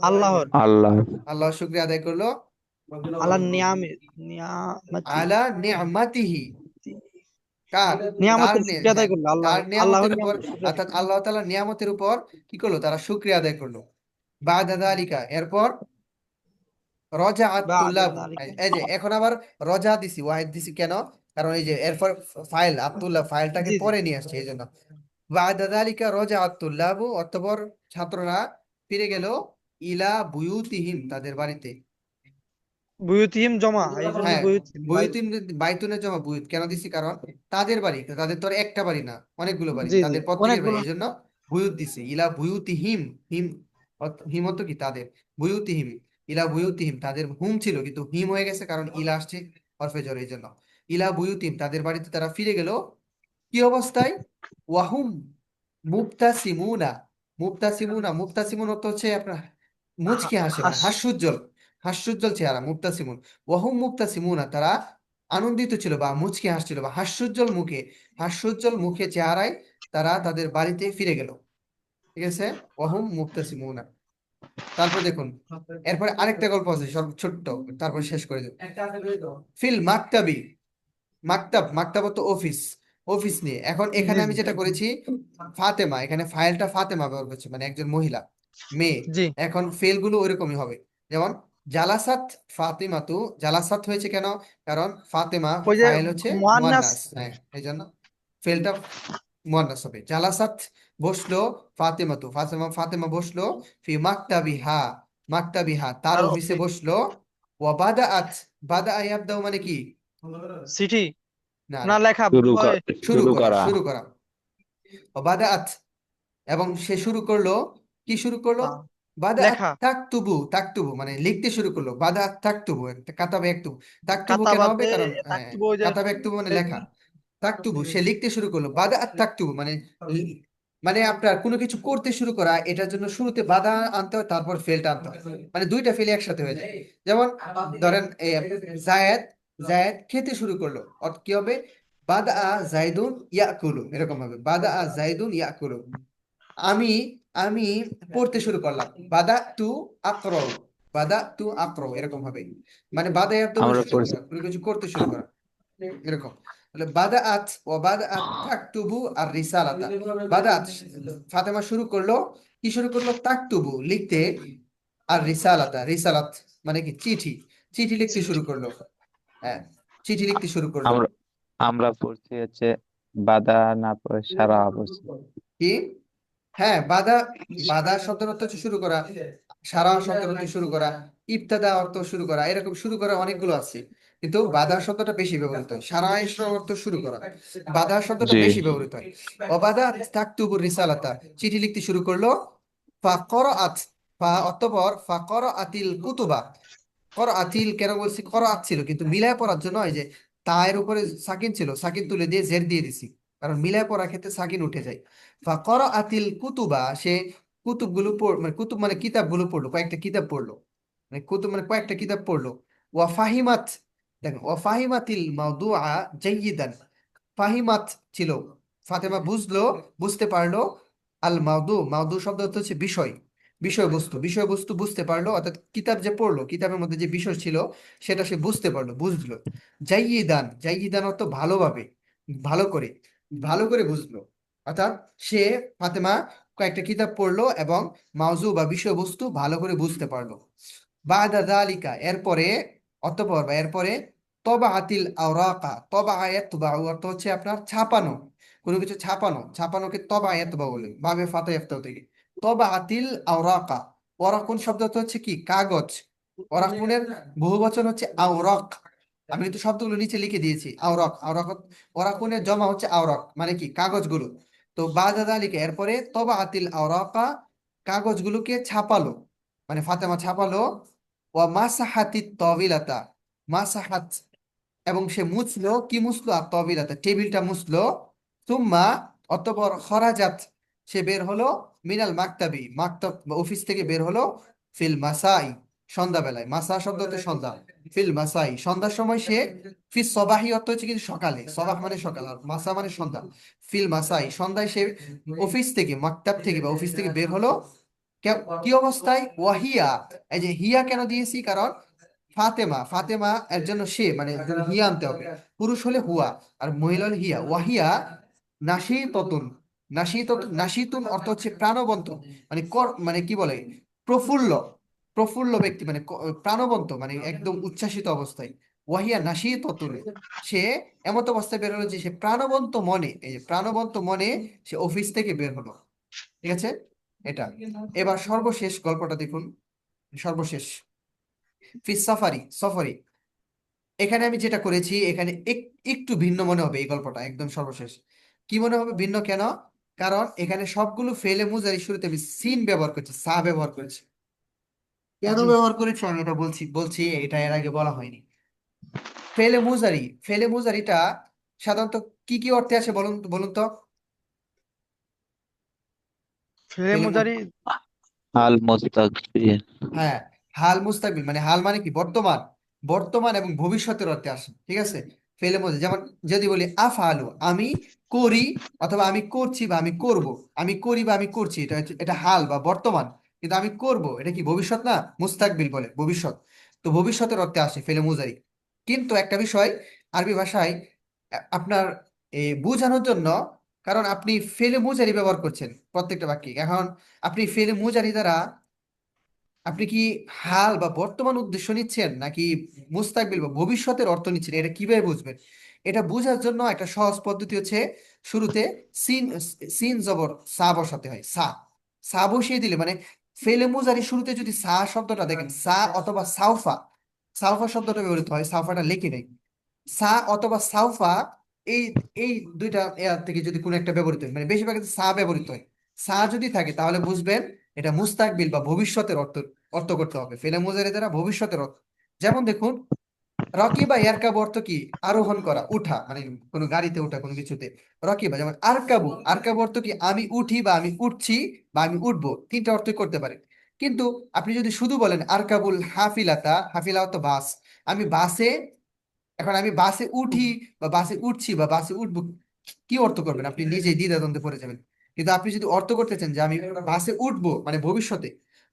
আল্লাহর। আল্লাহ। আল্লাহ শুকরিয়া আদায় করলো। আল্লাহ নিয়ামে, নিয়ামতি। আলা নি'মাতিহি, কার? তার নিয়ামতের শুকরিয়া আদায় করলো, তার আল্লাহর নিয়ামতের উপর, নিয়ামতের শুকরিয়া আদায় অর্থাৎ করলো। আল্লাহ তাআলার নিয়ামতের উপর কি করলো? তারা শুকরিয়া আদায় করলো। বাদা যালিকা, এরপর রজাআত বাদা তুল্লাবু, যালিকা। এই যে এখন আবার রজা দিছি, ওয়াহিদ দিছি কেন? কারণ এই যে এরপর ফাইল আব্দুল্লাহ, ফাইলটাকে জি জি। পরে নিয়ে আসছে এই জন্য। বাদা যালিকা রজাআত তুল্লাবু, অতঃপর ছাত্ররা ফিরে গেল, ইলা বুয়ুতিহিম, তাদের বাড়িতে। বুয়ুতিহিম জমা, এই জন্য হ্যাঁ, বুয়ুতিহিম বুয়ুতিন, বাইতুনের জমা বুয়ুত কেন দিছি? কারণ তাদের বাড়ি, তাদের তো আর একটা বাড়ি না, অনেকগুলো বাড়ি, জি জি। তাদের প্রত্যেকের বাড়ি, অনেকগুলো। এই জন্য বুয়ুত দিছি। ইলা বুয়ুতিহিম, হিম, হিম অর্থ কি? তাদের। বুয়ুতিহিম, ইলা বুয়ুতিহিম, তাদের হুম ছিল কিন্তু হিম হয়ে গেছে, কারণ ইলা আসছে হরফে জর, এই জন্য। ইলা বুয়ুতিহিম, তাদের বাড়িতে তারা ফিরে গেল। কি অবস্থায়? ওয়াহুম মুবতাসিমুনা, মুবতাসিমুনা, মুবতাসিমুন অর্থ হচ্ছে আপনার মুচকি হাসে, মানে হাস। হাস্যোজ্জ্বল, হাস্যোজ্জ্বল চেহারা, মুবতাসিমুন। ওয়াহুম মুবতাসিমুনা, তারা আনন্দিত ছিল বা মুচকি হাসছিল বা হাস্যোজ্জ্বল মুখে, হাস্যোজ্জ্বল মুখে চেহারায় তারা তাদের বাড়িতে ফিরে গেল, ঠিক আছে? ওয়াহুম মুবতাসিমুনা। তারপর দেখুন, এরপরে আরেকটা গল্প আছে সব ছোট্ট, তারপর শেষ করে দেব। ফিল মাকতাবি, মাকতাব, মাকতাব তো অফিস, অফিস নিয়ে। এখন জি এখানে আমি জি। যেটা করেছি, ফাতেমা, এখানে ফাইলটা ফাতেমা ব্যবহার করছে, মানে একজন মহিলা, মেয়ে। জি। এখন ফেল গুলো ওইরকমই হবে। যেমন জালাসাত ফাতিমাতু, জালাসাত হয়েছে কেন? কারণ ফাতেমা ওই যে ফাইল হচ্ছে মুয়ান্নাস। মুয়ান্নাস, হ্যাঁ, এই জন্য ফেলটা মুয়ান্নাস হবে। জালাসাত, বসলো, ফাতেমাতু, ফাতেমা, ফাতেমা বসলো, ফি মাকতাবিহা, মাকতাবিহা, তার তার অফিসে অফিস। বসলো। ওয়া বাদাআত, বাদা ইয়াবদাউ মানে কি? চিঠি, না না না, লেখা। ওই শুরু শুরু করা, করা। শুরু করা। বাদাআত, এবং সে শুরু করলো, কি শুরু করলো? আহ, বাদাআত লেখা। তাকতুবু, তাকতুবু মানে লিখতে শুরু করলো। বাদাআত তাকতুবু, কাতাবে একতুবু, তাকতুবু কেন হবে? কাতাবাতে কারণ তাকতুবু, ওই যে কাতাবে একতুবু মানে লেখা। তাকতুবু, সে লিখতে শুরু করলো। বাদা আত তাকতুবু মানে মানে আপনার কোনো কিছু করতে শুরু করা, এটার জন্য শুরুতে বাধা আনতে হয়, তারপর ফেলটা আনতে হয়, মানে দুইটা ফেলে একসাথে হয়ে যায়। যেমন ধরেন জায়েদ জায়েদ খেতে শুরু করলো, কি হবে? বাদা জাইদুন ইয়াকুলু, এরকম হবে বাদা জাইদুন ইয়াকুলু। আমি আমি পড়তে শুরু করলাম, বাদা তু আক্রও, বাদা তু আক্রও, এরকম হবে। মানে বাদা এত আমরা শুরু পড়ছি। করা, কোনো কিছু করতে শুরু করা, এরকম। তাহলে বাদাআত ও বাদাআত তাকতুবু আর রিসালাতা। বাদাআত, ফাতেমা শুরু করলো, কি শুরু করলো? তাকতুবু, লিখতে, আর রিসালাতা, রিসালাত মানে কি? চিঠি, চিঠি লিখতে শুরু করলো। হ্যাঁ, চিঠি লিখতে শুরু করলো। আমরা আমরা পড়ছি হচ্ছে বাদা, না পড়ে সারা পড়ছি। কি? হ্যাঁ, বাদা, বাদা শব্দের অর্থ হচ্ছে শুরু করা, সারা শব্দের অর্থ শুরু করা, ইবতাদা অর্থ শুরু করা, এরকম শুরু করা অনেকগুলো আছে, কিন্তু বাদা শব্দটা বেশি ব্যবহৃত হয়। সারা অর্থ শুরু করা, বাদা শব্দটা জি। বেশি ব্যবহৃত হয়। অবাদা তাকতুবুর রিসালাতা, চিঠি লিখতে শুরু করলো। ফাকরাআত, অতঃপর ফাকরাআতিল কুতুবা। আতিল কেন বলছি? ছিল, কিন্তু মিলায় পড়ার জন্য হয় যে তায়ের উপরে সাকিন ছিল, সাকিন তুলে দিয়ে জের দিয়ে দিছি, কারণ মিলায় পড়ার ক্ষেত্রে সাকিন উঠে যায়। আতিল কুতুবা, সে কুতুবগুলো মানে কুতুব মানে কিতাবগুলো পড়লো, কয়েকটা কিতাব পড়লো, মানে কুতুব মানে কয়েকটা কিতাব পড়লো। ওয়া ফাহিমাত, দেখেন, ওয়া ফাহিমাতিল মাওদুআ জাইয়িদান। ফাহিমাত ছিল, ফাতেমা বুঝলো, বুঝতে পারলো। আল মাওদু, মাওদু শব্দ অর্থ হচ্ছে বিষয়, বিষয়বস্তু, বিষয়বস্তু বুঝতে পারলো, অর্থাৎ কিতাব যে পড়লো, কিতাবের মধ্যে যে বিষয় ছিল সেটা সে বুঝতে পারলো, বুঝলো। জাইয়িদান, জাইয়িদান অর্থ ভালোভাবে, ভালো করে, ভালো করে বুঝলো। অর্থাৎ সে, ফাতেমা, কয়েকটা কিতাব পড়লো এবং মাউজু বা বিষয়বস্তু ভালো করে বুঝতে পারলো। বাদা যালিকা, এরপরে, অতঃপর বা এরপরে, তবাআতিল আওরাকা, তবাআয়াতবাউ অর্থ হচ্ছে আপনার ছাপানো, কোনো কিছু ছাপানো, ছাপানোকে তবাআয়াতবাউ বলে, বাবে ফাতা ইফতাহ থেকে। তবাআতিল আওরাকা, ওরাকুন শব্দ অর্থ হচ্ছে কি? কাগজ। ওরাকুনের বহুবচন হচ্ছে আওরাক। আমি কিন্তু শব্দগুলো নিচে লিখে দিয়েছি, আওরাক, আওরাক। ওরাকুনের জমা হচ্ছে আওরাক, মানে কি? কাগজগুলো। তো বাদা যালিকা, এরপরে তবাআতিল আওরাকা, কাগজগুলোকে ছাপালো, মানে ফাতেমা ছাপালো। ওয়া মাসাহাতিত তাওবিলাতা, মাসাহাত, এবং সে মুছলো, কি মুছলো? আর তাওবিলাতা, টেবিলটা মুছলো। সুম্মা, অতঃপর খরাজাত, সে বের হলো। মিনাল মাকতাবি, মাকতাব বা অফিস থেকে বের হলো। ফিল মাসাই, সন্ধ্যাবেলায়, মাসা শব্দ হচ্ছে সন্ধ্যা। ফিল মাসাই, সন্ধ্যার সময় সে, ফিস সবাহি অর্থ হচ্ছে কিন্তু সকালে, সবাহ মানে সকাল, আর মাসা মানে সন্ধ্যা। ফিল মাসাই, সন্ধ্যায় সে অফিস থেকে, মাকতাব থেকে বা অফিস থেকে বের হলো। কি অবস্থায়? ওয়াহিয়া, এই যে হিয়া কেন দিয়েছি? কারণ ফাতেমা, ফাতেমা এর জন্য সে, মানে এর জন্য হিয়া আনতে হবে। পুরুষ হলে হুয়া, আর মহিলা হলে হিয়া। ওয়াহিয়া নাশীততুন, নাশীততুন, নাশীতুন অর্থ হচ্ছে প্রাণবন্ত, মানে মানে কি বলে? প্রফুল্ল, প্রফুল্ল ব্যক্তি, মানে প্রাণবন্ত, মানে একদম উচ্ছ্বাসিত অবস্থায়। ওয়াহিয়া নাশীততুন, সে এমত অবস্থায় বের হলো যে সে প্রাণবন্ত মনে, এই যে প্রাণবন্ত মনে সে অফিস থেকে বের হলো। ঠিক আছে, এটা। এবার সর্বশেষ গল্পটা দেখুন, সর্বশেষ, ফি সাফারি, সফরে। এখানে আমি যেটা করেছি, এখানে একটু ভিন্ন মনে হবে এই গল্পটা, একদম সর্বশেষ। কি মনে হবে ভিন্ন কেন? কারণ এখানে সবগুলো ফেলে মুজারি শুরুতে আমি সিন ব্যবহার করছি, সা ব্যবহার করেছি। কেন জি। ব্যবহার করেছি আমি এটা বলছি, এটা এর আগে বলা হয়নি। ফেলে মুজারি, ফেলে মুজারিটা সাধারণত কি কি অর্থে আসে বলুন, বলুন তো? ফেলে ফেলে মুজারি। হাল মুস্তাকবিল। হ্যাঁ, হাল মুস্তাকবিল মানে হাল মানে কি? বর্তমান, বর্তমান এবং ভবিষ্যতের অর্থে আসে। ঠিক আছে, ফেলে মধ্যে যেমন যদি বলি আফআলু, আমি করি, অথবা আমি করছি বা আমি করব, আমি করি বা আমি করছি, এটা হাল বা বর্তমান। কিন্তু আমি করব, এটা কি? ভবিষ্যৎ না, মুস্তাকবিল বলে, ভবিষ্যৎ। তো ভবিষ্যতের অর্থে আসে ফেলে মুজারি। কিন্তু একটা বিষয়, আরবি ভাষায় আপনার বোঝানোর জন্য, কারণ আপনি ফেলে মুজারি ব্যবহার করছেন প্রত্যেকটা বাক্যে, এখন আপনি ফেলে মুজারি দ্বারা আপনি কি হাল বা বর্তমান উদ্দেশ্য নিচ্ছেন, নাকি মুস্তাকবিল বা ভবিষ্যতের অর্থ নিচ্ছেন? এটা কিভাবে বুঝবেন? এটা বোঝার জন্য একটা সহজ পদ্ধতি হচ্ছে, শুরুতে সিন, সিন জবর সা বসাতে হয়। সা, সা বসিয়ে দিলে, মানে ফেলে মুজারি শুরুতে যদি সা শব্দটা দেখেন, সা অথবা সাউফা, সাউফা শব্দটা ব্যবহৃত হয়, সাউফাটা লেখি নাই। সা অথবা সাউফা, এই এই দুইটা থেকে যদি কোনো একটা ব্যবহৃত হয়, মানে বেশিরভাগ ক্ষেত্রে সা ব্যবহৃত হয়। সা যদি থাকে তাহলে বুঝবেন এটা মুস্তাকবিল বা ভবিষ্যতের অর্থ, অর্থ করতে হবে, ফেলে মুজারি দ্বারা ভবিষ্যতের অর্থ। যেমন দেখুন, রকিবা ইয়ারকাবু অর্থ কি? আরোহণ করা, উঠা, মানে কোনো গাড়িতে উঠা, কোনো কিছুতে। রকিবা যেমন আরকাবু, আরকাবু অর্থ কি? আমি উঠি বা আমি উঠছি বা আমি উঠবো, তিনটা অর্থই করতে পারে। কিন্তু আপনি যদি শুধু বলেন আরকাবুল হাফিলাতা, হাফিলা অর্থ বাস, আমি বাসে, এখন আমি বাসে উঠি বা বাসে উঠছি বা বাসে উঠবো, কি অর্থ করবেন? আপনি নিজেই দ্বিধাদ্বন্দ্বে পড়ে যাবেন। কিন্তু আপনি যদি অর্থ করতে চান যে আমি বাসে উঠবো মানে ভবিষ্যতে,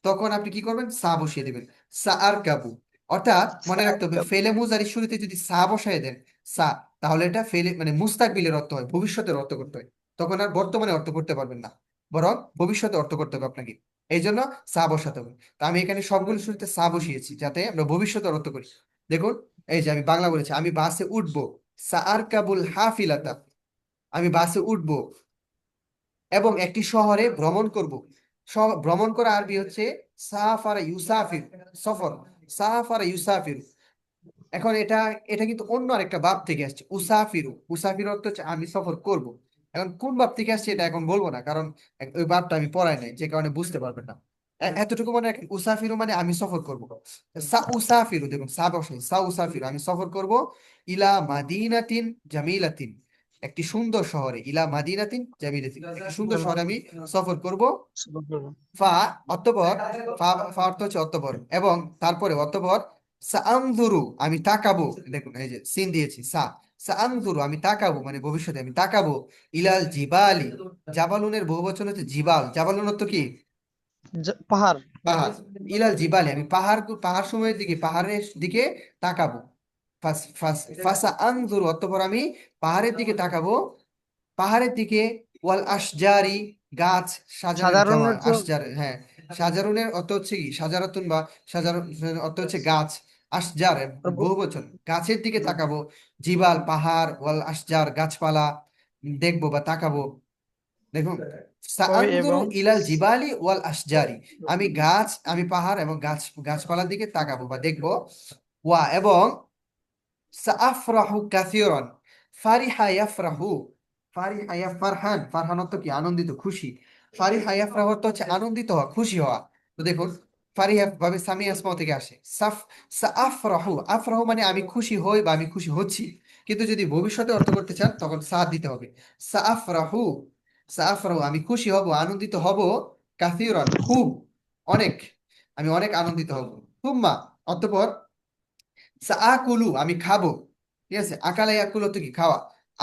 তখন আপনি কি করবেন? সা বসিয়ে দেবেন, সা আর কাবু। অর্থাৎ মনে রাখতে হবে, ফেলে মুজারির শুরুতে যদি সা বসায় দেন, সা, তাহলে এটা ফেলে মানে মুস্তাকবিলের অর্থ হয়, ভবিষ্যতের অর্থ করতে হয়। তখন আর বর্তমানে অর্থ করতে পারবেন না, বরং ভবিষ্যতে অর্থ করতে হবে আপনাকে। এই জন্য সা বসাতে হবে। তো আমি এখানে সবগুলো শুরুতে সা বসিয়েছি যাতে আমরা ভবিষ্যতে অর্থ করি। দেখুন, এই যে আমি বাংলা বলেছি, আমি বাসে উঠবো, সাআর কাবুল হাফিলাতা, আমি বাসে উঠবো এবং একটি শহরে ভ্রমণ করব। ভ্রমণ করা আরবি হচ্ছে সাফারা ইউসাফির, সফর, সাফারা ইউসাফির। এখন এটা এটা কিন্তু অন্য আরেকটা বাপ থেকে আসছে, উসাফিরু। উসাফির অর্থ হচ্ছে আমি সফর করব। এখন কোন বাপ থেকে আসছে এটা এখন বলবো না, কারণ ওই বাপটা আমি পড়াই নাই, যে কারণে বুঝতে পারবেন না। এতটুকু মনে রাখেন, উসাফিরু মানে আমি সফর করব। সা উসাফিরু, দেখুন সা বসাই, সা উসাফিরু, আমি সফর করব ইলা মাদিনাতিন জামিলাতিন, একটি সুন্দর শহরে, ইলা মাদিনাতিন জামিলাতিন, একটি সুন্দর শহরে আমি সফর করব। ফা অতঃপর, ফা ফা অর্থ হচ্ছে অতঃপর, এবং তারপরে অতঃপর সাআনজুরু, আমি তাকাবো। দেখুন এই যে সিন দিয়েছি, সাআনজুরু, আমি তাকাবো মানে ভবিষ্যতে আমি তাকাবো। ইলাল জিবালি, জাবালুনের বহুবচন হচ্ছে জিবাল, জাবালুন অর্থ কি? পাহাড়। পাহাড়। ইলাল জিবালি, আমি পাহাড়, পাহাড় সমূহের দিকে, পাহাড়ের দিকে তাকাবো। ফাসা আনজুরু, অতঃপর আমি পাহাড়ের দিকে তাকাবো, পাহাড়ের দিকে। ওয়াল আশজারি, গাছ, সাজারের সাধারণ জমা, অর্থ আশজার, হ্যাঁ। সাজারুনের অর্থ হচ্ছে কি? সাজারাতুন বা সাজারুন অর্থ হচ্ছে গাছ। আশজার বহুবচন, গাছের দিকে তাকাবো। জিবাল পাহাড়, ওয়াল আশজার গাছপালা, দেখবো বা তাকাবো। দেখুন, সাআনজুরু এবং ইলাল জিবালি ওয়াল আশজারি, আমি গাছ, আমি পাহাড় এবং গাছপালার দিকে তাকাবো বা দেখবো। ওয়া এবং সাআফরাহু কাসীরান, ফারিহা ইয়াফরাহু, ফারিহা ফারহান, ফারহান অর্থ কি? আনন্দিত, খুশি। ফারিহা ইয়াফরাহু অর্থ হচ্ছে আনন্দিত হওয়া, খুশি হওয়া। তো দেখুন, ফারিহা ভাবে সামি আসমা থেকে আসে। সাআফরাহু, আফরাহু মানে আমি খুশি হই বা আমি খুশি হচ্ছি। কিন্তু যদি ভবিষ্যতে অর্থ করতে চান তখন সা দিতে হবে। সাআফরাহু, সাআফরাহু, আমি খুশি হব, আনন্দিত হব। কাসীরান, খুব, অনেক, আমি অনেক আনন্দিত হব। তুম্মা, অতঃপর আকুলু, আমি খাবো। ঠিক আছে, আকালে আকুল তো কি? খাওয়া।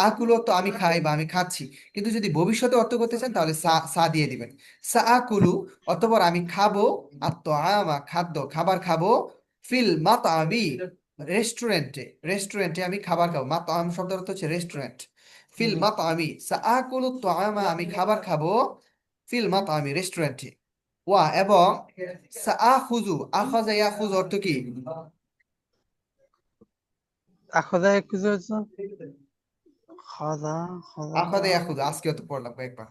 আকুল তো আমি খাই বা আমি খাচ্ছি। কিন্তু যদি ভবিষ্যতে অর্থ করতে চান তাহলে সা সা দিয়ে দিবেন। সা আকুলু, অতঃপর আমি খাবো। আমা, খাদ্য, খাবার খাবো। ফিল মাতামি, রেস্টুরেন্টে, রেস্টুরেন্টে আমি খাবার খাবো। মাতাম শব্দের অর্থ হচ্ছে রেস্টুরেন্ট। ফিল মাতামি, সা আকুলু আমা, আমি খাবার খাবো। ফিল মাতামি, রেস্টুরেন্টে। ওয়া এবং সা আখুজু, আখাজা ইয়াখুজু অর্থ কি? আখদা কিছু হচ্ছে খাদা খাদা। আখাদা ইয়াখুজু, আজকেও তো পড়লাম কয়েকবার।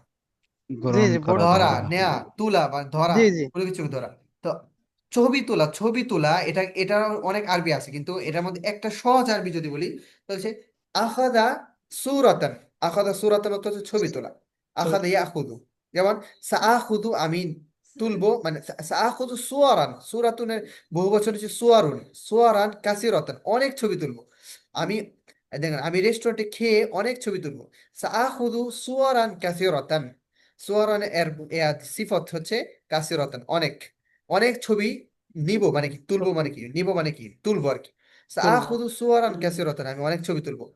জি গ্রহণ জি করা, ধরা, ধরা। নেয়া, তুলা বা ধরা, জি জি কোনো কিছু ধরা। তো ছবি তোলা, ছবি তোলা, এটা অনেক আরবি আছে, কিন্তু এটার মধ্যে একটা সহজ আরবি যদি বলি, তো হচ্ছে আখাদা সুরাতান। আখাদা সুরাতান অর্থ হচ্ছে ছবি তোলা। আখাদা ইয়াখুদু, যেমন সাআখুদু, আমি তুলবো, মানে সাআখুদু সুয়ারান, সুরাতুনের বহুবচন হচ্ছে সুয়ারুন, সুয়ারান কাসিরাতান, অনেক ছবি তুলবো আমি। দেখেন, আমি রেস্টুরেন্টে খেয়ে অনেক ছবি তুলবো। সাআখুদু সুয়ারান কাসিরাতান, সুয়ারান এর সিফত হচ্ছে কাসিরাতান, অনেক, অনেক ছবি নিব মানে কি? তুলবো মানে কি? নিব মানে কি? তুলবো আর কি। তুলবো। সাআখুযু সুওয়ারান কাসিরাতান, আমি অনেক ছবি তুলবো।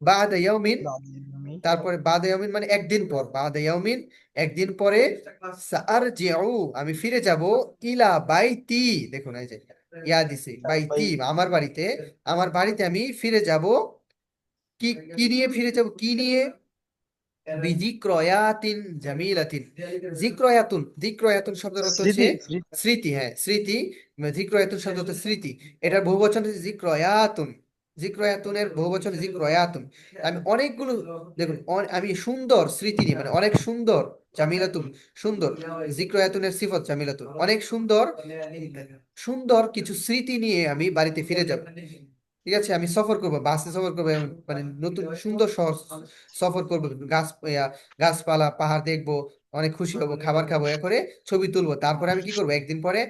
বাদা ইয়াউমিন, আমি তারপরে বাদা ইয়াউমিন মানে একদিন পর, বাদা ইয়াউমিন একদিন পরে। সাআরজিউ, আমি ফিরে যাব। ইলা বাইতি, দেখুন এই যে ইয়া দিছে, বাইতি আমার বাড়িতে, আমার বাড়িতে আমি ফিরে যাব। কি, কি নিয়ে ফিরে যাব? কি নিয়ে? বিযিক্রয়াতিন জামিলাতিন, জিক্রয়াতুন, জিক্রয়াতুন শব্দের অর্থ হচ্ছে স্মৃতি স্মৃতি। স্মৃতি, হ্যাঁ স্মৃতি। জিক্রয়াতুন শব্দ হচ্ছে স্মৃতি, এটার বহুবচন হচ্ছে জিক্রয়াতুন। জিক্রয়াতুনের বহুবচন জিক্রয়াতুন। আমি অনেকগুলো, দেখুন আমি সুন্দর স্মৃতি নিয়ে, মানে অনেক সুন্দর, জামিলাতুন, সুন্দর, জিক্রয়াতুনের সিফত জামিলাতুন, অনেক সুন্দর, সুন্দর কিছু স্মৃতি নিয়ে আমি বাড়িতে ফিরে যাব। ঠিক আছে, আমি সফর করবো, বাসে সফর করবো, মানে নতুন সুন্দর শহর সফর করবো, গাছপালা, পাহাড় দেখবো, অনেক খুশি হব, খাবার খাবো, এ করে ছবি তুলবো। তারপরে আমি কি করবো? একদিন পরে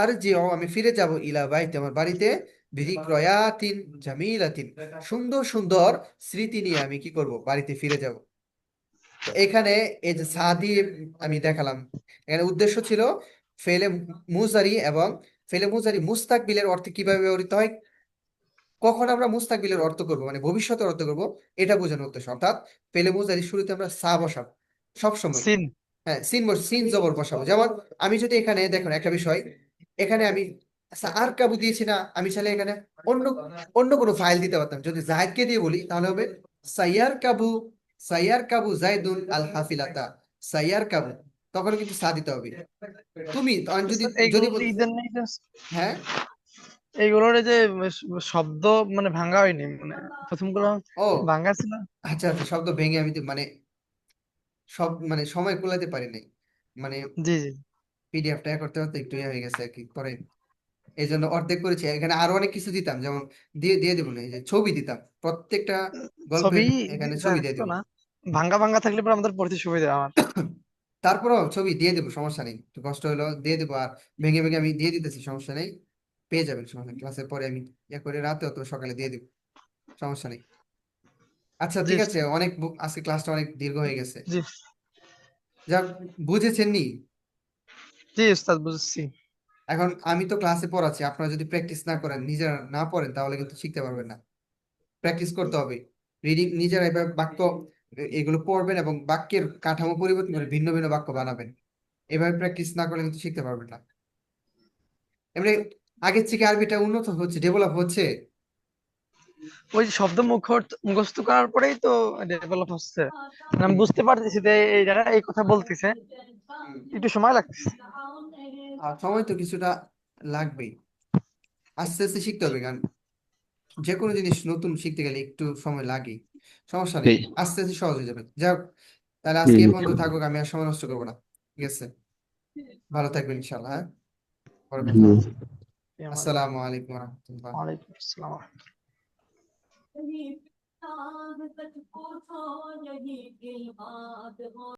আর যে আমি ফিরে যাব ইলা বাইতে, আমার বাড়িতে। বিযিক্রয়াতিন জামিলাতিন, সুন্দর সুন্দর স্মৃতি নিয়ে আমি কি করব, বাড়িতে ফিরে যাব। তো এখানে এই যে সাদি আমি দেখালাম, এখানে উদ্দেশ্য ছিল ফেলে মুজারি এবং ফেলে মুজারি মুস্তাকবিলের অর্থে কিভাবে ব্যবহৃত হয়, কখন আমরা মুস্তাকবিলের অর্থ করব, মানে ভবিষ্যতের অর্থ করব, এটা বোঝানোর উদ্দেশ্য। অর্থাৎ ফেলে মুজারি শুরুতে আমরা সা বসাবো সব সময়। সিন। হ্যাঁ, সিন জবর বসাবো। যেমন আমি যদি এখানে দেখুন একটা বিষয়, এখানে আমি আর কাবু দিয়েছি না, আমি চাইলে এখানে অন্য অন্য কোনো ফাইল দিতে পারতাম। যদি জাহিদকে দিয়ে বলি তাহলে হবে সাইয়ার কাবু, সাইয়ার কাবু জাইদুল আল হাফিলাতা, সাইয়ার কাবু, তখন কিন্তু সা দিতে হবে। তুমি তখন যদি যদি এইগুলো বল- ঈদের নেই যে, হ্যাঁ, এইগুলোর এই যে শব্দ মানে ভাঙা হয়নি, মানে প্রথমগুলো ও ভাঙা ছিল। আচ্ছা আচ্ছা, শব্দ ভেঙে আমি মানে সব মানে সময় কুলাতে পারি নাই, মানে জি জি। পিডিএফটা করতে করতে একটু ইয়ে হয়ে গেছে আর কি, পরে এই জন্য অর্ধেক করেছি। এখানে আরো অনেক কিছু দিতাম, যেমন দিয়ে দিয়ে দেবো না, এই যে ছবি দিতাম প্রত্যেকটা গল্পের, ছবি এখানে ছবি দিয়ে রাখতো দেবো। না, ভাঙ্গা ভাঙ্গা থাকলে পরে আমাদের পড়তে সুবিধা আমার। তারপরেও ছবি দিয়ে দেবো, সমস্যা নেই, একটু কষ্ট হলো দিয়ে দেবো। আর ভেঙে ভেঙে আমি দিয়ে দিতেছি, সমস্যা নেই, পেয়ে যাবেন সমস্যা নেই। ক্লাসের পরে আমি ইয়ে করে রাতে অথবা সকালে দিয়ে দেবো, সমস্যা নেই। আচ্ছা জি ঠিক আছে, অনেক আজকে ক্লাসটা অনেক দীর্ঘ হয়ে গেছে। জি। যাক, বুঝেছেন নি? জি উস্তাদ, বুঝছি। এখন আমি তো ক্লাসে পড়াচ্ছি, আপনারা যদি প্র্যাকটিস না করেন, নিজেরা না পড়েন, তাহলে কিন্তু শিখতে পারবেন না। প্র্যাকটিস করতে হবে, রিডিং নিজেরা এবার বাক্য এগুলো পড়বেন এবং বাক্যের কাঠামো পরিবর্তন করে ভিন্ন ভিন্ন বাক্য বানাবেন। এভাবে প্র্যাকটিস না করলে কিন্তু শিখতে পারবেন না। এমনি আগের থেকে আরবিটা উন্নত হচ্ছে, ডেভেলপ হচ্ছে। ওই শব্দ মুখস্থ করার পরেই তো ডেভেলপ হচ্ছে, মানে আমি হুম, বুঝতে পারতেছি যে এই জায়গায় এই কথা বলতেছে, হুম। একটু সময় লাগতেছে। আর সময় তো কিছুটা লাগবেই, আস্তে আস্তে শিখতে হবে। কারণ যে কোনো জিনিস নতুন শিখতে গেলে একটু সময় লাগে, সমস্যা নেই, জি আস্তে আস্তে সহজ হয়ে যাবে। যাক, তাহলে আজকে হুম এ পর্যন্ত থাকুক, আমি আর সময় নষ্ট করবো না। ঠিক আছে, ভালো থাকবেন ইনশাল্লাহ, হ্যাঁ, পরে কথা হুম। হবে। এই আমার। আসসালামু আলাইকুম রহমতুল্লাহ। ওয়ালাইকুম আসসালাম।